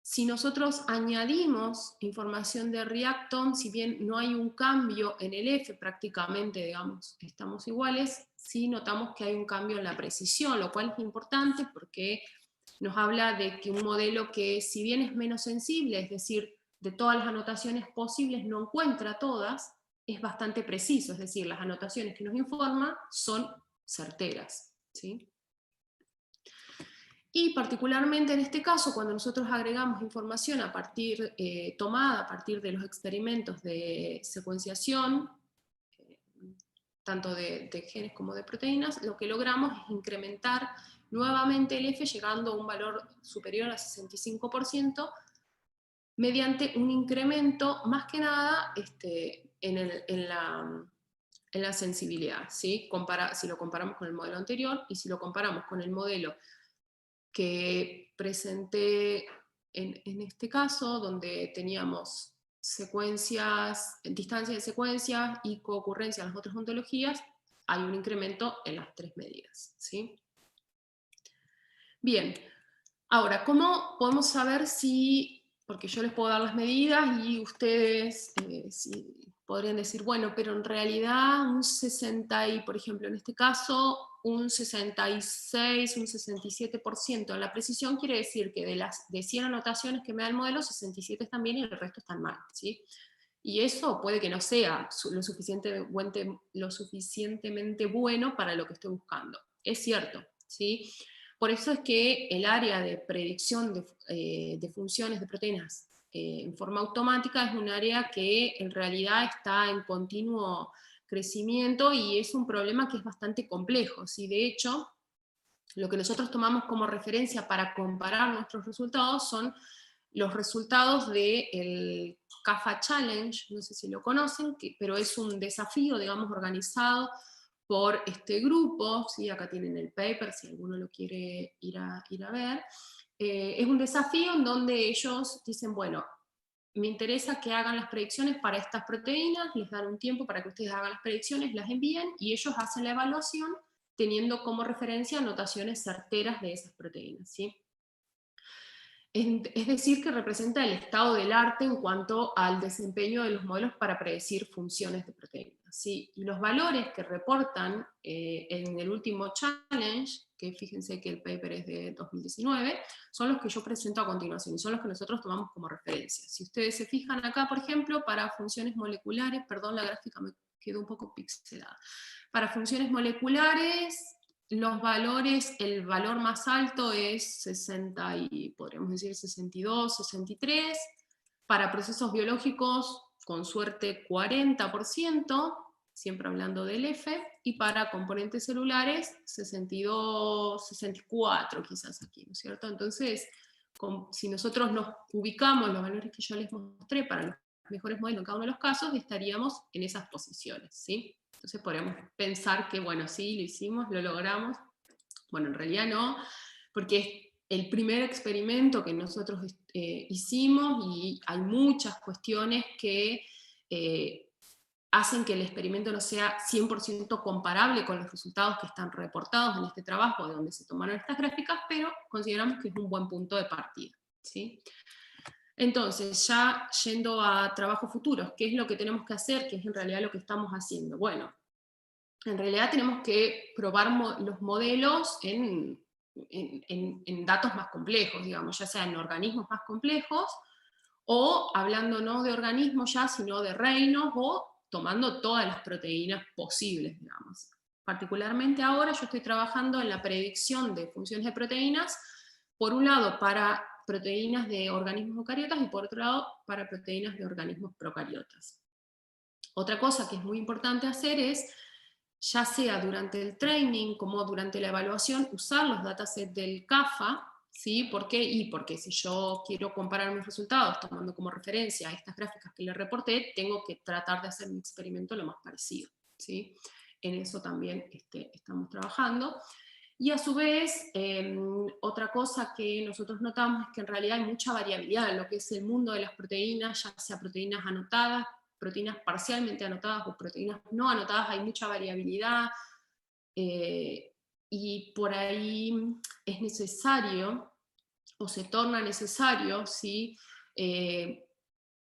Si nosotros añadimos información de Reactome, si bien no hay un cambio en el F, prácticamente, digamos, estamos iguales, sí notamos que hay un cambio en la precisión, lo cual es importante porque nos habla de que un modelo que, si bien es menos sensible, es decir, de todas las anotaciones posibles no encuentra todas, es bastante preciso, es decir, las anotaciones que nos informa son certeras, ¿sí? Y particularmente en este caso, cuando nosotros agregamos información tomada a partir de los experimentos de secuenciación, tanto de genes como de proteínas, lo que logramos es incrementar nuevamente el F, llegando a un valor superior al 65%, mediante un incremento, más que nada, en la sensibilidad, ¿sí? Si lo comparamos con el modelo anterior, y si lo comparamos con el modelo que presenté en este caso, donde teníamos distancia de secuencias y coocurrencia en las otras ontologías, hay un incremento en las tres medidas, ¿sí? Bien, ahora, ¿cómo podemos saber porque yo les puedo dar las medidas y ustedes podrían decir, bueno, pero en realidad un 60, y por ejemplo en este caso, un 66, un 67% en la precisión quiere decir que de 100 anotaciones que me da el modelo, 67 están bien y el resto están mal, ¿sí? Y eso puede que no sea lo suficientemente bueno para lo que estoy buscando. Es cierto, ¿sí? Por eso es que el área de predicción de funciones de proteínas en forma automática es un área que en realidad está en continuo crecimiento y es un problema que es bastante complejo. ¿Sí? De hecho, lo que nosotros tomamos como referencia para comparar nuestros resultados son los resultados del CAFA Challenge, no sé si lo conocen, pero es un desafío, digamos, organizado por este grupo, ¿sí? Acá tienen el paper si alguno lo quiere ir a ver. Es un desafío en donde ellos dicen, bueno, me interesa que hagan las predicciones para estas proteínas, les dan un tiempo para que ustedes hagan las predicciones, las envíen, y ellos hacen la evaluación teniendo como referencia anotaciones certeras de esas proteínas, ¿sí? Es decir, que representa el estado del arte en cuanto al desempeño de los modelos para predecir funciones de proteínas, ¿sí? Y los valores que reportan en el último challenge, que fíjense que el paper es de 2019, son los que yo presento a continuación, y son los que nosotros tomamos como referencia. Si ustedes se fijan acá, por ejemplo, para funciones moleculares, perdón, la gráfica me quedó un poco pixelada. Para funciones moleculares, los valores, el valor más alto es 60 y podríamos decir 62, 63. Para procesos biológicos, con suerte 40%, siempre hablando del F, y para componentes celulares 62, 64 quizás aquí, ¿no es cierto? Entonces, si nosotros nos ubicamos los valores que yo les mostré para los mejores modelos en cada uno de los casos, estaríamos en esas posiciones, ¿sí? Entonces podríamos pensar que, bueno, sí, lo hicimos, lo logramos. Bueno, en realidad no, porque es el primer experimento que nosotros hicimos y hay muchas cuestiones que hacen que el experimento no sea 100% comparable con los resultados que están reportados en este trabajo de donde se tomaron estas gráficas, pero consideramos que es un buen punto de partida, ¿sí? Entonces, ya yendo a trabajos futuros, ¿qué es lo que tenemos que hacer? ¿Qué es en realidad lo que estamos haciendo? Bueno, en realidad tenemos que probar los modelos en datos más complejos, digamos, ya sea en organismos más complejos, o hablando no de organismos ya, sino de reinos, o tomando todas las proteínas posibles, digamos. Particularmente ahora yo estoy trabajando en la predicción de funciones de proteínas, por un lado para proteínas de organismos eucariotas y por otro lado para proteínas de organismos procariotas. Otra cosa que es muy importante hacer es, ya sea durante el training como durante la evaluación, usar los datasets del CAFA, ¿sí? ¿Por qué? Y porque si yo quiero comparar mis resultados tomando como referencia estas gráficas que les reporté, tengo que tratar de hacer mi experimento lo más parecido, ¿sí? En eso también estamos trabajando. Y a su vez, otra cosa que nosotros notamos es que en realidad hay mucha variabilidad en lo que es el mundo de las proteínas, ya sea proteínas anotadas, proteínas parcialmente anotadas o proteínas no anotadas, hay mucha variabilidad, y por ahí es necesario, o se torna necesario, ¿sí?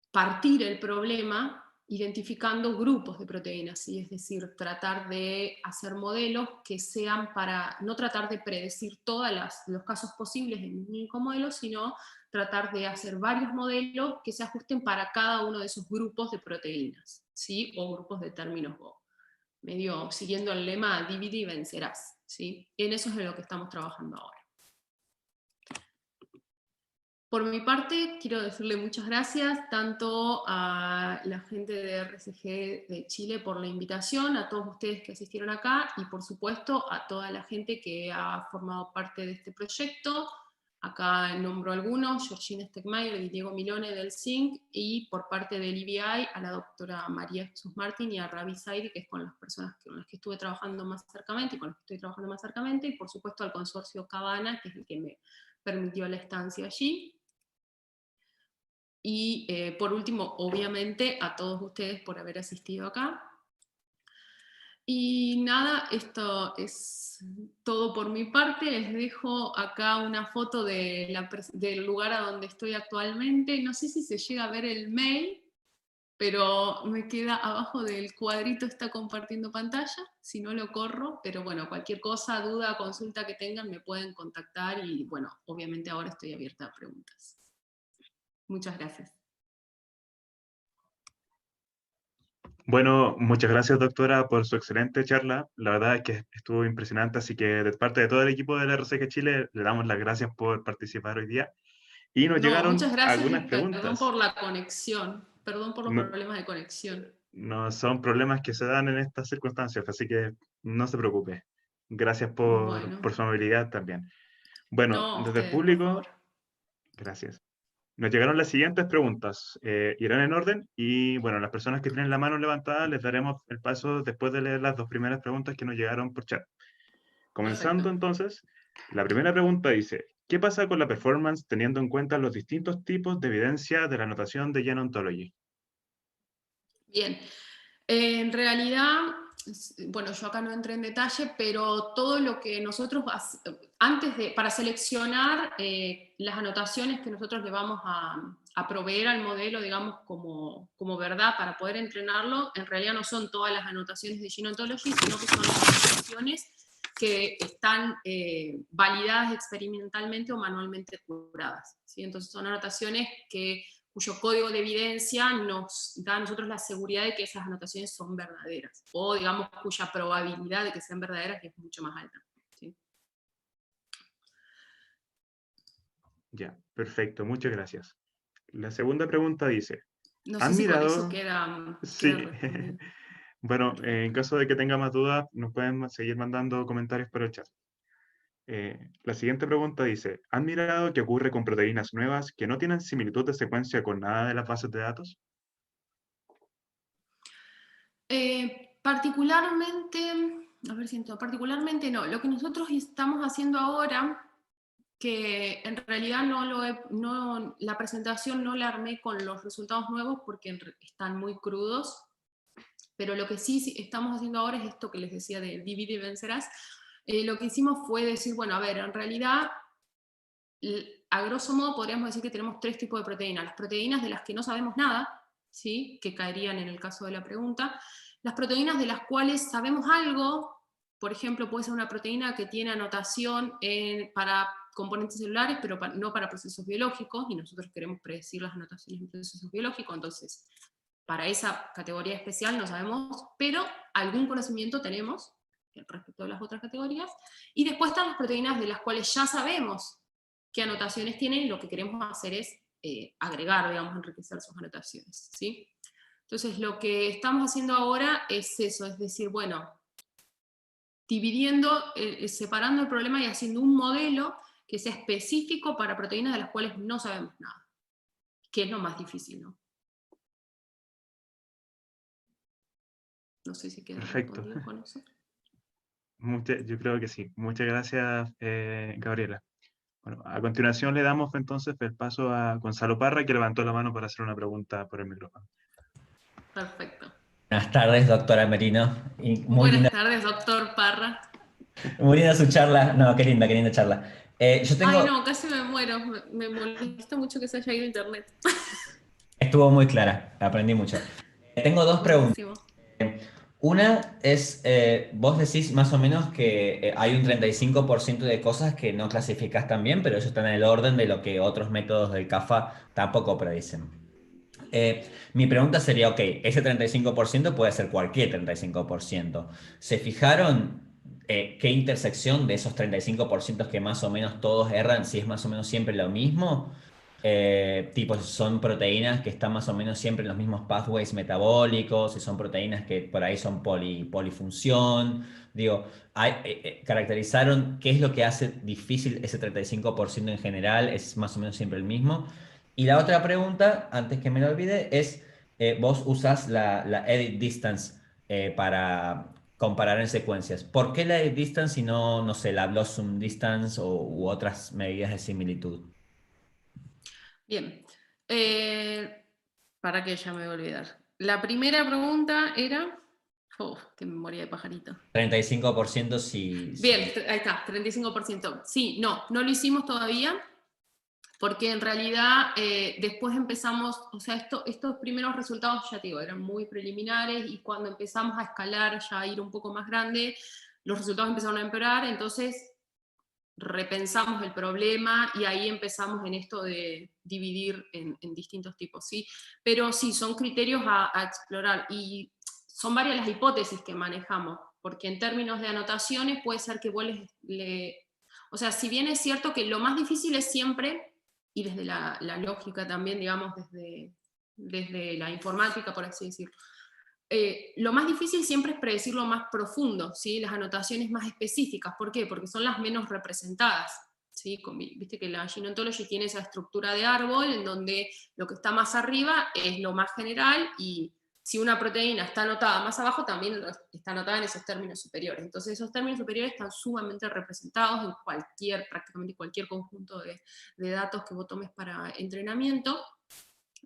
Partir el problema identificando grupos de proteínas, ¿sí? Es decir, tratar de hacer modelos que sean para, no tratar de predecir todos los casos posibles en un único modelo, sino tratar de hacer varios modelos que se ajusten para cada uno de esos grupos de proteínas, ¿sí? O grupos de términos Go. Medio siguiendo el lema divide y vencerás, ¿sí? En eso es en lo que estamos trabajando ahora. Por mi parte, quiero decirle muchas gracias tanto a la gente de RCG de Chile por la invitación, a todos ustedes que asistieron acá y por supuesto a toda la gente que ha formado parte de este proyecto. Acá nombro algunos: Georgina Stegmaier y Diego Milone del CINC, y por parte del IBI a la doctora María Jesús Martín y a Ravi Zaidi, que es con las personas con las que estuve trabajando más cercamente y con las que estoy trabajando más cercamente, y por supuesto al consorcio Cabana, que es el que me permitió la estancia allí. Y por último, obviamente, a todos ustedes por haber asistido acá. Y nada, esto es todo por mi parte. Les dejo acá una foto del lugar a donde estoy actualmente. No sé si se llega a ver el mail, pero me queda abajo del cuadrito, está compartiendo pantalla, si no lo corro, pero bueno, cualquier cosa, duda, consulta que tengan me pueden contactar y bueno, obviamente ahora estoy abierta a preguntas. Muchas gracias. Bueno, muchas gracias, doctora, por su excelente charla. La verdad es que estuvo impresionante, así que de parte de todo el equipo de la RCG Chile le damos las gracias por participar hoy día. Y nos No, llegaron muchas gracias y algunas perdón preguntas. por la conexión, perdón por los No, problemas de conexión. no son problemas que se dan en estas circunstancias, así que no se preocupe. Gracias Bueno, por su amabilidad también. Bueno, no, desde el ustedes, por favor. público, gracias. Nos llegaron las siguientes preguntas, irán en orden y bueno, las personas que tienen la mano levantada les daremos el paso después de leer las dos primeras preguntas que nos llegaron por chat. Comenzando Perfecto. entonces, la primera pregunta dice, ¿qué pasa con la performance teniendo en cuenta los distintos tipos de evidencia de la notación de Gen Ontology? Bien, en realidad, bueno, yo acá no entré en detalle, pero todo lo que nosotros para seleccionar las anotaciones que nosotros le vamos a proveer al modelo, digamos, como verdad para poder entrenarlo, en realidad no son todas las anotaciones de Gene Ontology, sino que son las anotaciones que están validadas experimentalmente o manualmente curadas, ¿sí? Entonces son anotaciones cuyo código de evidencia nos da a nosotros la seguridad de que esas anotaciones son verdaderas, o digamos cuya probabilidad de que sean verdaderas es mucho más alta, ¿sí? Ya, perfecto, muchas gracias. La segunda pregunta dice, No sé ¿han si con eso mirado? queda Sí. respondido. Bueno, en caso de que tenga más dudas, nos pueden seguir mandando comentarios por el chat. La siguiente pregunta dice, ¿han mirado qué ocurre con proteínas nuevas que no tienen similitud de secuencia con nada de las bases de datos? Particularmente no. Lo que nosotros estamos haciendo ahora, que en realidad la presentación no la armé con los resultados nuevos porque están muy crudos, pero lo que sí estamos haciendo ahora es esto que les decía de divide y vencerás. Lo que hicimos fue decir, bueno, a ver, en realidad, a grosso modo podríamos decir que tenemos 3 tipos de proteínas. Las proteínas de las que no sabemos nada, ¿sí? Que caerían en el caso de la pregunta. Las proteínas de las cuales sabemos algo, por ejemplo, puede ser una proteína que tiene anotación para componentes celulares, pero no para procesos biológicos, y nosotros queremos predecir las anotaciones en procesos biológicos, entonces para esa categoría especial no sabemos, pero algún conocimiento tenemos respecto a las otras categorías. Y después están las proteínas de las cuales ya sabemos qué anotaciones tienen, y lo que queremos hacer es agregar, digamos, enriquecer sus anotaciones, ¿sí? Entonces, lo que estamos haciendo ahora es eso, es decir, bueno, dividiendo, separando el problema y haciendo un modelo que sea específico para proteínas de las cuales no sabemos nada, que es lo más difícil, ¿no? No sé si queda Perfecto. respondido con eso. Yo creo que sí. Muchas gracias, Gabriela. Bueno, a continuación le damos entonces el paso a Gonzalo Parra, que levantó la mano para hacer una pregunta por el micrófono. Perfecto. Buenas tardes, doctora Merino. Y Buenas tardes, doctor Parra. muy linda su charla. No, qué linda charla. Yo tengo... Ay, no, casi me muero. Me molesta mucho que se haya ido internet. Estuvo muy clara, aprendí mucho. Tengo 2 preguntas. Buenísimo. Una es, vos decís más o menos que hay un 35% de cosas que no clasificás tan bien, pero eso está en el orden de lo que otros métodos del CAFA tampoco predicen. Mi pregunta sería, ok, ese 35% puede ser cualquier 35%. ¿Se fijaron qué intersección de esos 35% que más o menos todos erran, si es más o menos siempre lo mismo? Tipo, si son proteínas que están más o menos siempre en los mismos pathways metabólicos, si son proteínas que por ahí son polifunción. Digo, caracterizaron qué es lo que hace difícil ese 35% en general, es más o menos siempre el mismo. Y la otra pregunta, antes que me lo olvide, es, vos usás la edit distance para comparar en secuencias. ¿Por qué la edit distance y no, no sé, la blossom distance u otras medidas de similitud? Bien. Para que ya me voy a olvidar. La primera pregunta era... qué memoria de pajarito. 35% si... Bien, ahí está, 35%. Sí, no lo hicimos todavía, porque en realidad después empezamos, o sea, estos primeros resultados, ya te digo, eran muy preliminares, y cuando empezamos a escalar, ya a ir un poco más grande, los resultados empezaron a empeorar, entonces repensamos el problema y ahí empezamos en esto de dividir en distintos tipos, ¿sí? Pero sí, son criterios a explorar, y son varias las hipótesis que manejamos, porque en términos de anotaciones puede ser que vos o sea, si bien es cierto que lo más difícil es siempre, y desde la lógica también, digamos, desde la informática, por así decirlo, lo más difícil siempre es predecir lo más profundo, ¿sí? Las anotaciones más específicas. ¿Por qué? Porque son las menos representadas, ¿sí? Viste que la Gene Ontology tiene esa estructura de árbol en donde lo que está más arriba es lo más general, y si una proteína está anotada más abajo, también está anotada en esos términos superiores. Entonces esos términos superiores están sumamente representados en prácticamente cualquier conjunto de datos que vos tomes para entrenamiento.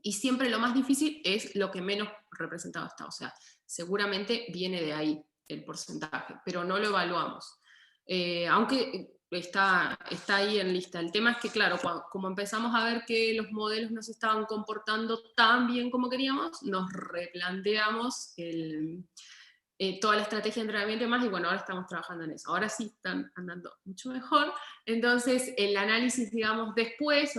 Y siempre lo más difícil es lo que menos representado está, o sea, seguramente viene de ahí el porcentaje, pero no lo evaluamos. Aunque está ahí en lista. El tema es que, claro, como empezamos a ver que los modelos no se estaban comportando tan bien como queríamos, nos replanteamos toda la estrategia de entrenamiento y demás, y bueno, ahora estamos trabajando en eso. Ahora sí están andando mucho mejor. Entonces, el análisis, digamos, después,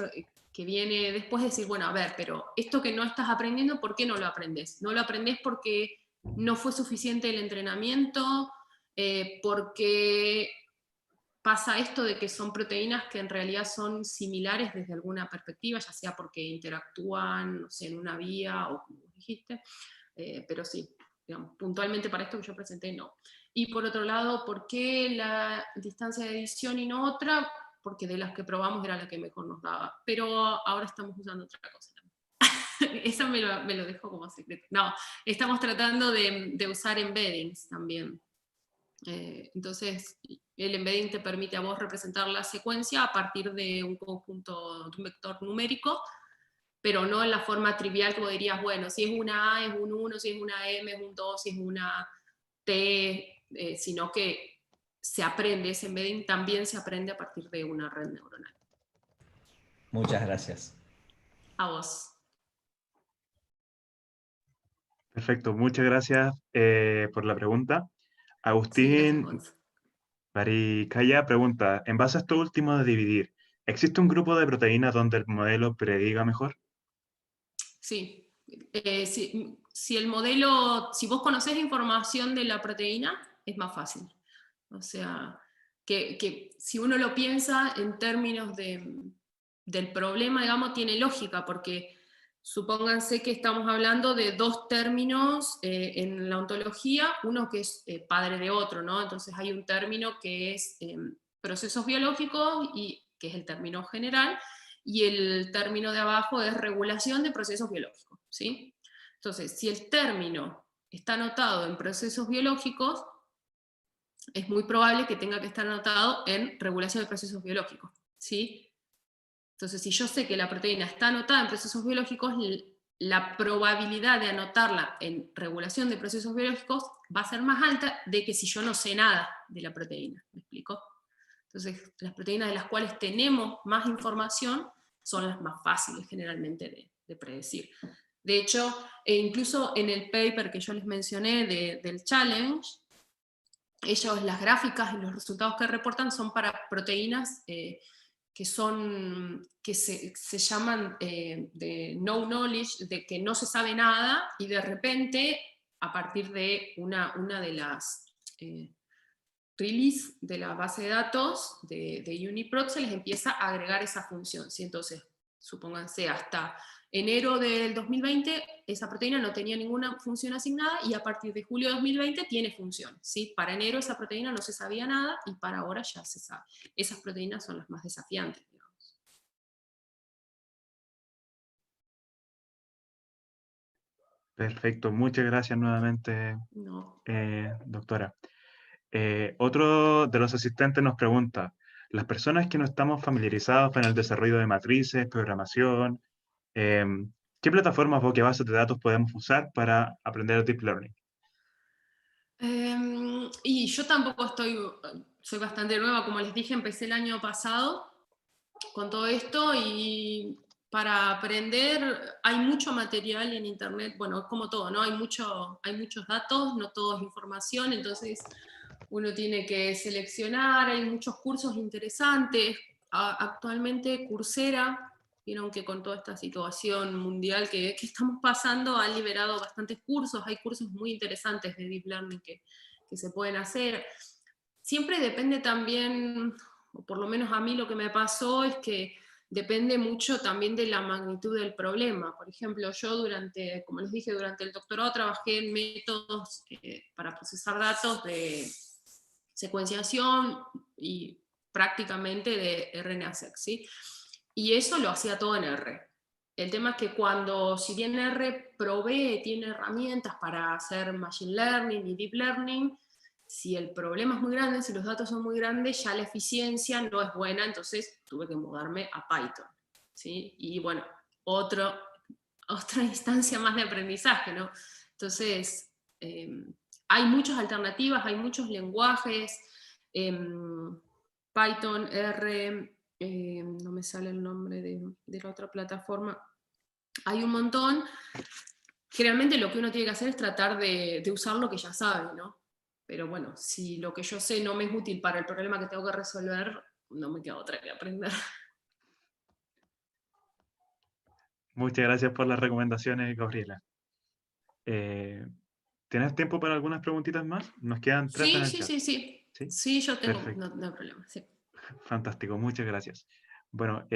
que viene después, de decir, bueno, a ver, pero esto que no estás aprendiendo, ¿por qué no lo aprendes? No lo aprendes porque no fue suficiente el entrenamiento, porque pasa esto de que son proteínas que en realidad son similares desde alguna perspectiva, ya sea porque interactúan, no sé, en una vía o como dijiste, pero sí, digamos, puntualmente para esto que yo presenté, no. Y por otro lado, ¿por qué la distancia de edición y no otra? Porque de las que probamos era la que mejor nos daba, pero ahora estamos usando otra cosa. Eso me lo dejo como secreto. No, estamos tratando de usar embeddings también. Entonces, el embedding te permite a vos representar la secuencia a partir de un conjunto, de un vector numérico, pero no en la forma trivial que vos dirías, bueno, si es una A es un 1, si es una M es un 2, si es una T, sino que se aprende, ese embedding también se aprende a partir de una red neuronal. Muchas gracias. A vos. Perfecto, muchas gracias por la pregunta. Sí, gracias, Agustín Gonz. Maricaya pregunta, en base a esto último de dividir, ¿existe un grupo de proteínas donde el modelo prediga mejor? Sí. Si el modelo, si vos conocés información de la proteína, es más fácil. O sea, que si uno lo piensa en términos del problema, digamos, tiene lógica, porque supónganse que estamos hablando de dos términos en la ontología, uno que es padre de otro, ¿no? Entonces hay un término que es procesos biológicos, y que es el término general, y el término de abajo es regulación de procesos biológicos, ¿sí? Entonces, si el término está anotado en procesos biológicos, es muy probable que tenga que estar anotado en regulación de procesos biológicos, ¿sí? Entonces, si yo sé que la proteína está anotada en procesos biológicos, la probabilidad de anotarla en regulación de procesos biológicos va a ser más alta de que si yo no sé nada de la proteína, ¿me explico? Entonces, las proteínas de las cuales tenemos más información son las más fáciles generalmente de predecir. De hecho, incluso en el paper que yo les mencioné del challenge, ellos, las gráficas y los resultados que reportan son para proteínas que se llaman de no knowledge, de que no se sabe nada, y de repente, a partir de una de las release de la base de datos de UniProt, se les empieza a agregar esa función, ¿sí? Entonces, supónganse, hasta enero del 2020 esa proteína no tenía ninguna función asignada, y a partir de julio de 2020 tiene función, ¿sí? Para enero esa proteína no se sabía nada, y para ahora ya se sabe. Esas proteínas son las más desafiantes, digamos. Perfecto, muchas gracias nuevamente, No. doctora. Otro de los asistentes nos pregunta, las personas que no estamos familiarizados con el desarrollo de matrices, programación, ¿qué plataformas o qué bases de datos podemos usar para aprender Deep Learning? Y yo tampoco soy bastante nueva, como les dije, empecé el año pasado con todo esto, y para aprender hay mucho material en internet, bueno, es como todo, ¿no? Hay muchos datos, no todo es información, entonces uno tiene que seleccionar, hay muchos cursos interesantes. Actualmente Coursera, vieron que con toda esta situación mundial que estamos pasando, ha liberado bastantes cursos, hay cursos muy interesantes de Deep Learning que se pueden hacer. Siempre depende también, o por lo menos a mí lo que me pasó es que depende mucho también de la magnitud del problema. Por ejemplo, yo como les dije, durante el doctorado trabajé en métodos para procesar datos de secuenciación y prácticamente de RNA-seq, ¿sí? Y eso lo hacía todo en R. El tema es que si bien R tiene herramientas para hacer Machine Learning y Deep Learning, si el problema es muy grande, si los datos son muy grandes, ya la eficiencia no es buena, entonces tuve que mudarme a Python, ¿sí? Y bueno, otra instancia más de aprendizaje, ¿no? Entonces, hay muchas alternativas, hay muchos lenguajes. Python, R, no me sale el nombre de la otra plataforma. Hay un montón. Generalmente lo que uno tiene que hacer es tratar de usar lo que ya sabe, ¿no? Pero bueno, si lo que yo sé no me es útil para el problema que tengo que resolver, no me queda otra que aprender. Muchas gracias por las recomendaciones, Gabriela. ¿Tienes tiempo para algunas preguntitas más? Nos quedan 3 en el chat. Sí. ¿Sí? Sí, yo tengo, Perfecto. no hay problema. Sí. Fantástico, muchas gracias. Bueno,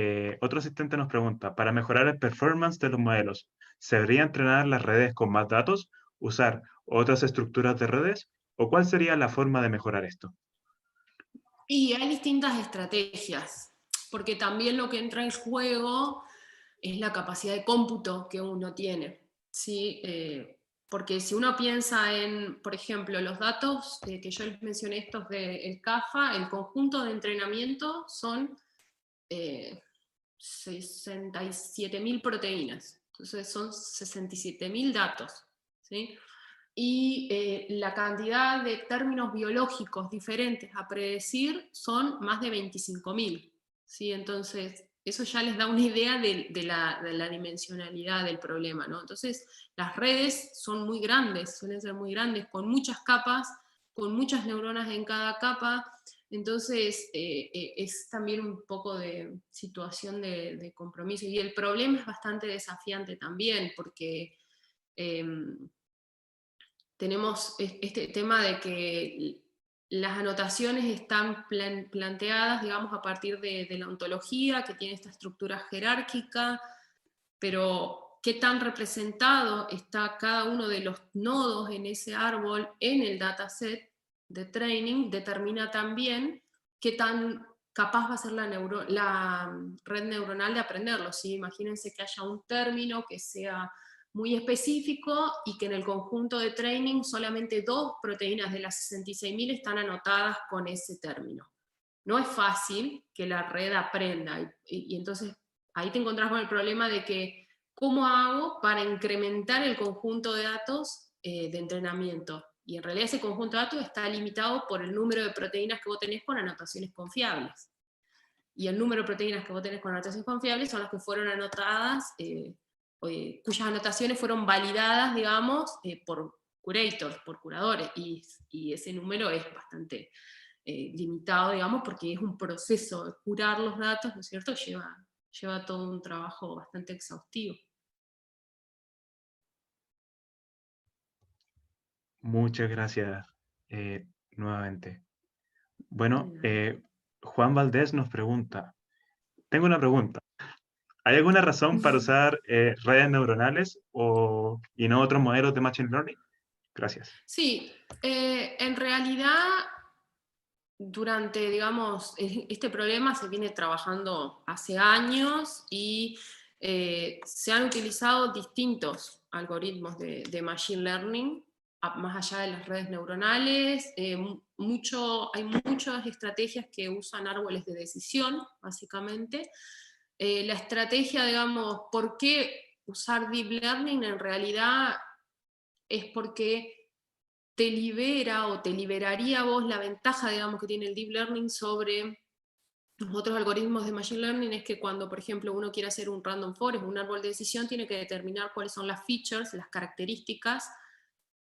otro asistente nos pregunta, para mejorar el performance de los modelos, ¿se debería entrenar las redes con más datos, usar otras estructuras de redes, o cuál sería la forma de mejorar esto? Y hay distintas estrategias, porque también lo que entra en juego es la capacidad de cómputo que uno tiene, ¿sí? Porque si uno piensa en, por ejemplo, los datos que yo les mencioné, estos del CAFA, el conjunto de entrenamiento son 67.000 proteínas, entonces son 67.000 datos, ¿sí? Y la cantidad de términos biológicos diferentes a predecir son más de 25.000, ¿sí? Entonces, eso ya les da una idea de la dimensionalidad del problema, ¿no? Entonces, las redes son muy grandes, suelen ser muy grandes, con muchas capas, con muchas neuronas en cada capa. Entonces, es también un poco de situación de compromiso. Y el problema es bastante desafiante también, porque tenemos este tema de que las anotaciones están planteadas, digamos, a partir de la ontología, que tiene esta estructura jerárquica, pero qué tan representado está cada uno de los nodos en ese árbol en el dataset de training determina también qué tan capaz va a ser la red neuronal de aprenderlo. ¿Sí? Imagínense que haya un término que sea muy específico y que en el conjunto de training solamente 2 proteínas de las 66.000 están anotadas con ese término. No es fácil que la red aprenda y entonces ahí te encontrás con el problema de que ¿cómo hago para incrementar el conjunto de datos de entrenamiento? Y en realidad ese conjunto de datos está limitado por el número de proteínas que vos tenés con anotaciones confiables. Y el número de proteínas que vos tenés con anotaciones confiables son las que fueron anotadas, cuyas anotaciones fueron validadas, digamos, por curators, por curadores, y ese número es bastante limitado, digamos, porque es un proceso de curar los datos, ¿no es cierto? Lleva todo un trabajo bastante exhaustivo. Muchas gracias nuevamente. Bueno, Juan Valdés nos pregunta, tengo una pregunta. ¿Hay alguna razón para usar redes neuronales y no otros modelos de Machine Learning? Gracias. Sí, en realidad durante, digamos, este problema se viene trabajando hace años y se han utilizado distintos algoritmos de Machine Learning, más allá de las redes neuronales. Hay muchas estrategias que usan árboles de decisión, básicamente. La estrategia, digamos, ¿por qué usar Deep Learning? En realidad es porque te libera o te liberaría a vos la ventaja, digamos, que tiene el Deep Learning sobre los otros algoritmos de Machine Learning, es que cuando, por ejemplo, uno quiere hacer un random forest, un árbol de decisión, tiene que determinar cuáles son las features, las características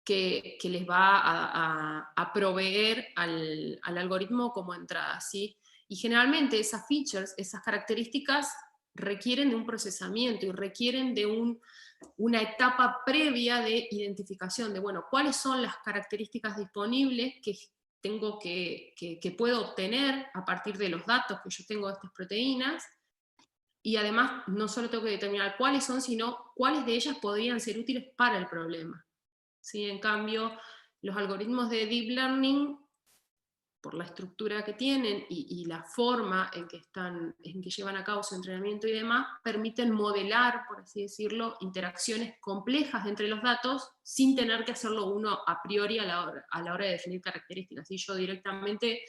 que les va a proveer al algoritmo como entrada, ¿sí? Y generalmente esas features, esas características requieren de un procesamiento y requieren de una etapa previa de identificación de, bueno, cuáles son las características disponibles que tengo que puedo obtener a partir de los datos que yo tengo de estas proteínas, y además no solo tengo que determinar cuáles son, sino cuáles de ellas podrían ser útiles para el problema. ¿Sí? En cambio, los algoritmos de Deep Learning, por la estructura que tienen y la forma en que llevan a cabo su entrenamiento y demás, permiten modelar, por así decirlo, interacciones complejas entre los datos sin tener que hacerlo uno a priori a la hora de definir características. Y yo directamente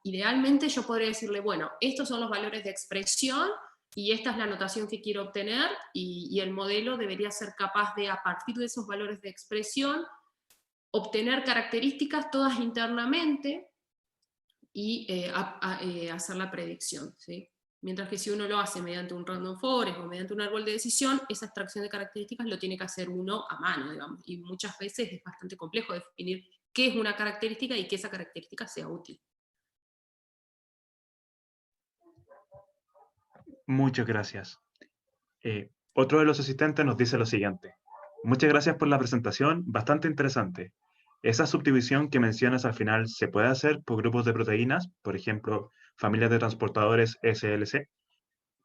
idealmente yo podría decirle, bueno, estos son los valores de expresión y esta es la anotación que quiero obtener, y el modelo debería ser capaz de, a partir de esos valores de expresión, obtener características todas internamente, y hacer la predicción, ¿sí? Mientras que si uno lo hace mediante un random forest o mediante un árbol de decisión, esa extracción de características lo tiene que hacer uno a mano, digamos, y muchas veces es bastante complejo definir qué es una característica y que esa característica sea útil. Muchas gracias. Otro de los asistentes nos dice lo siguiente. Muchas gracias por la presentación, bastante interesante. ¿Esa subdivisión que mencionas al final se puede hacer por grupos de proteínas, por ejemplo, familias de transportadores SLC?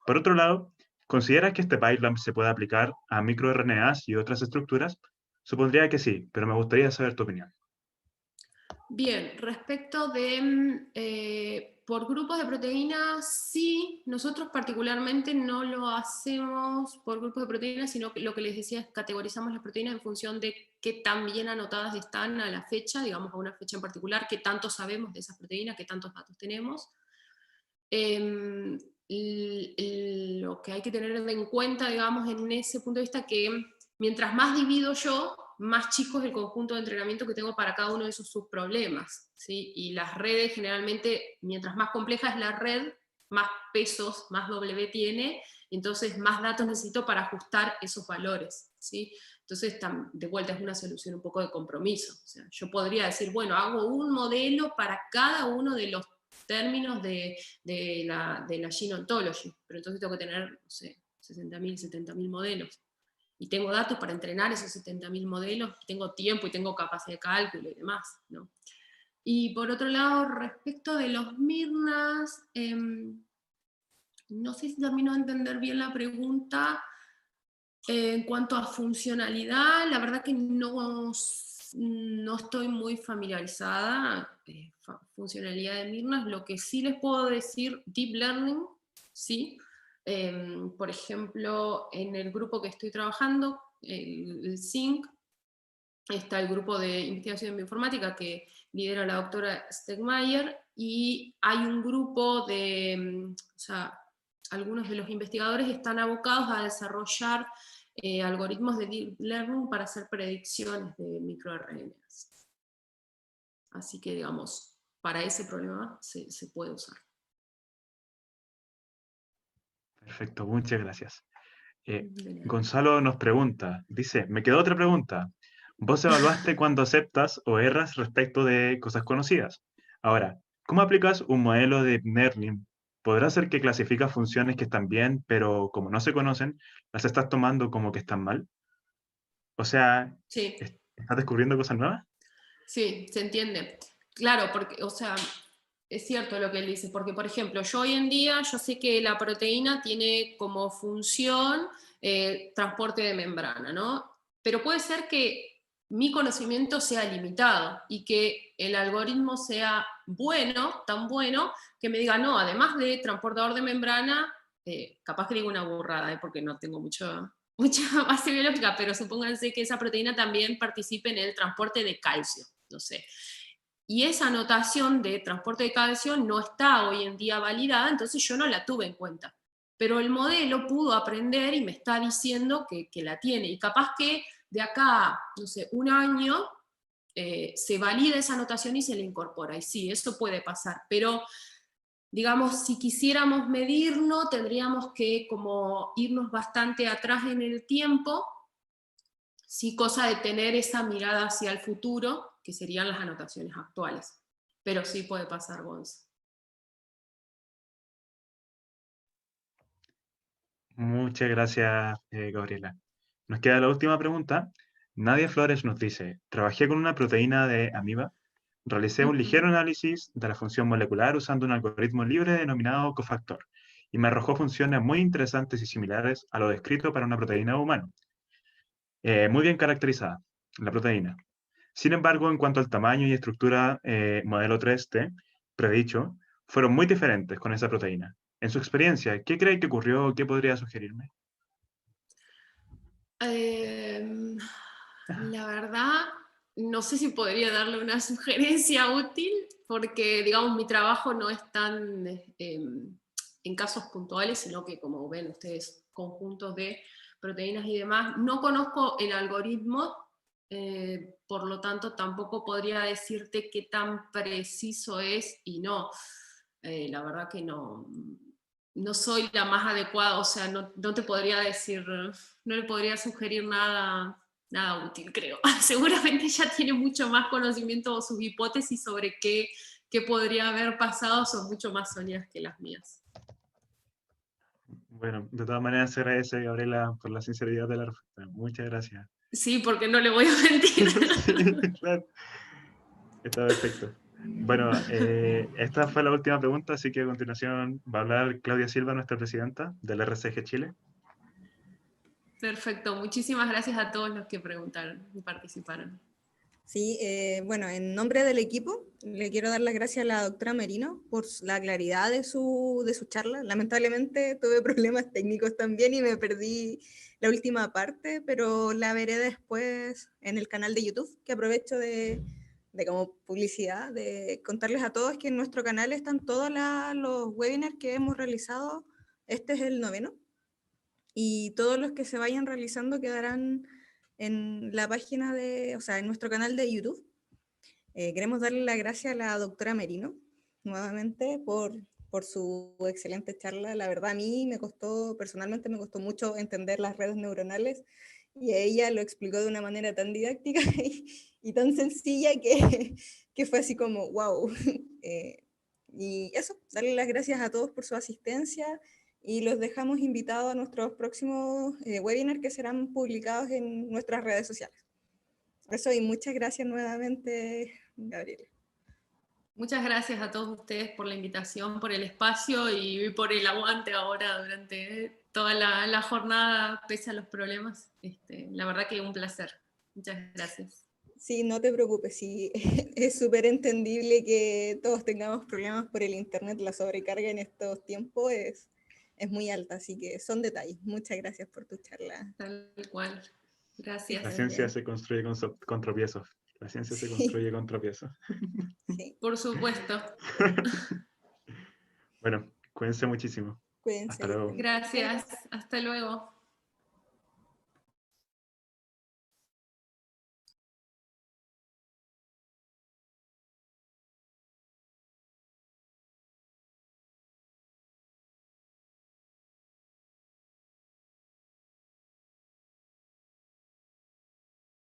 Por otro lado, ¿consideras que este pipeline se puede aplicar a microRNAs y otras estructuras? Supondría que sí, pero me gustaría saber tu opinión. Bien, respecto de por grupos de proteínas, sí, nosotros particularmente no lo hacemos por grupos de proteínas, sino que lo que les decía es categorizamos las proteínas en función de qué tan bien anotadas están a la fecha, digamos a una fecha en particular, qué tanto sabemos de esas proteínas, qué tantos datos tenemos. Lo que hay que tener en cuenta, digamos, en ese punto de vista, que mientras más divido yo, más chico es el conjunto de entrenamiento que tengo para cada uno de esos subproblemas, ¿sí? Y las redes generalmente, mientras más compleja es la red, más pesos, más W tiene, entonces más datos necesito para ajustar esos valores, ¿sí? Entonces, de vuelta es una solución un poco de compromiso. O sea, yo podría decir, bueno, hago un modelo para cada uno de los términos de la Gene Ontology, pero entonces tengo que tener, no sé, 60.000, 70.000 modelos. Y tengo datos para entrenar esos 70.000 modelos, tengo tiempo y tengo capacidad de cálculo y demás, ¿no? Y por otro lado, respecto de los Mirnas, no sé si termino de entender bien la pregunta. En cuanto a funcionalidad, la verdad que no estoy muy familiarizada. Funcionalidad de Mirnas, lo que sí les puedo decir, Deep Learning, sí. Por ejemplo, en el grupo que estoy trabajando, el SYNC, está el grupo de investigación en bioinformática que lidera la doctora Stegmaier, y hay un grupo de, o sea, algunos de los investigadores están abocados a desarrollar algoritmos de deep learning para hacer predicciones de microRNAs. Así que, digamos, para ese problema se puede usar. Perfecto, muchas gracias. Gonzalo nos pregunta, dice, me quedó otra pregunta. ¿Vos evaluaste cuando aceptas o erras respecto de cosas conocidas? Ahora, ¿cómo aplicas un modelo de learning? ¿Podrá ser que clasificas funciones que están bien, pero como no se conocen, las estás tomando como que están mal? O sea, Sí. ¿estás descubriendo cosas nuevas? Sí, se entiende. Claro, porque, o sea, es cierto lo que él dice, porque, por ejemplo, yo hoy en día, yo sé que la proteína tiene como función transporte de membrana, ¿no? Pero puede ser que mi conocimiento sea limitado y que el algoritmo sea bueno, tan bueno, que me diga, no, además de transportador de membrana, capaz que digo una burrada, porque no tengo mucha base biológica, pero supónganse que esa proteína también participe en el transporte de calcio, no sé. Y esa notación de transporte de calcio no está hoy en día validada, entonces yo no la tuve en cuenta. Pero el modelo pudo aprender y me está diciendo que la tiene. Y capaz que de acá, no sé, un año, se valida esa notación y se le incorpora. Y sí, eso puede pasar. Pero, digamos, si quisiéramos medirlo, tendríamos que como irnos bastante atrás en el tiempo, sí, cosa de tener esa mirada hacia el futuro, que serían las anotaciones actuales. Pero sí puede pasar, Gonz. Muchas gracias, Gabriela. Nos queda la última pregunta. Nadia Flores nos dice, trabajé con una proteína de amiba, realicé un ligero análisis de la función molecular usando un algoritmo libre denominado cofactor y me arrojó funciones muy interesantes y similares a lo descrito para una proteína humana. Muy bien caracterizada, la proteína. Sin embargo, en cuanto al tamaño y estructura, modelo 3T, predicho, fueron muy diferentes con esa proteína. En su experiencia, ¿qué cree que ocurrió? ¿Qué podría sugerirme? La verdad, no sé si podría darle una sugerencia útil, porque, digamos, mi trabajo no es tan en casos puntuales, sino que, como ven ustedes, conjuntos de proteínas y demás. No conozco el algoritmo, por lo tanto tampoco podría decirte qué tan preciso es y no. La verdad que no soy la más adecuada, o sea, no te podría decir, no le podría sugerir nada útil, creo. Seguramente ella tiene mucho más conocimiento o sus hipótesis sobre qué podría haber pasado son mucho más sólidas que las mías. Bueno, de todas maneras se agradece, Gabriela, por la sinceridad de la respuesta. Muchas gracias. Sí, porque no le voy a mentir. Sí, claro. Está perfecto. Bueno, esta fue la última pregunta, así que a continuación va a hablar Claudia Silva, nuestra presidenta del RCG Chile. Perfecto, muchísimas gracias a todos los que preguntaron y participaron. Sí, bueno, en nombre del equipo le quiero dar las gracias a la doctora Merino por la claridad de su charla. Lamentablemente tuve problemas técnicos también y me perdí la última parte, pero la veré después en el canal de YouTube, que aprovecho de como publicidad, de contarles a todos que en nuestro canal están todos los webinars que hemos realizado. Este es el 9º, y todos los que se vayan realizando quedarán en la página o sea, en nuestro canal de YouTube. Queremos darle las gracias a la doctora Merino, nuevamente, por su excelente charla. La verdad, a mí personalmente me costó mucho entender las redes neuronales, y ella lo explicó de una manera tan didáctica y tan sencilla que fue así como, wow. Y eso, darle las gracias a todos por su asistencia, y los dejamos invitados a nuestros próximos webinars, que serán publicados en nuestras redes sociales. Eso, y muchas gracias nuevamente, Gabriela. Muchas gracias a todos ustedes por la invitación, por el espacio y por el aguante ahora durante toda la jornada, pese a los problemas. La verdad que un placer. Muchas gracias. Sí, no te preocupes, sí, es súper entendible que todos tengamos problemas por el internet. La sobrecarga en estos tiempos es muy alta, así que son detalles. Muchas gracias por tu charla. Tal cual. Gracias. La ciencia se construye con tropiezos. La ciencia se construye con tropiezos. Sí. Por supuesto. Bueno, cuídense muchísimo. Cuídense. Hasta luego. Gracias. Hasta luego.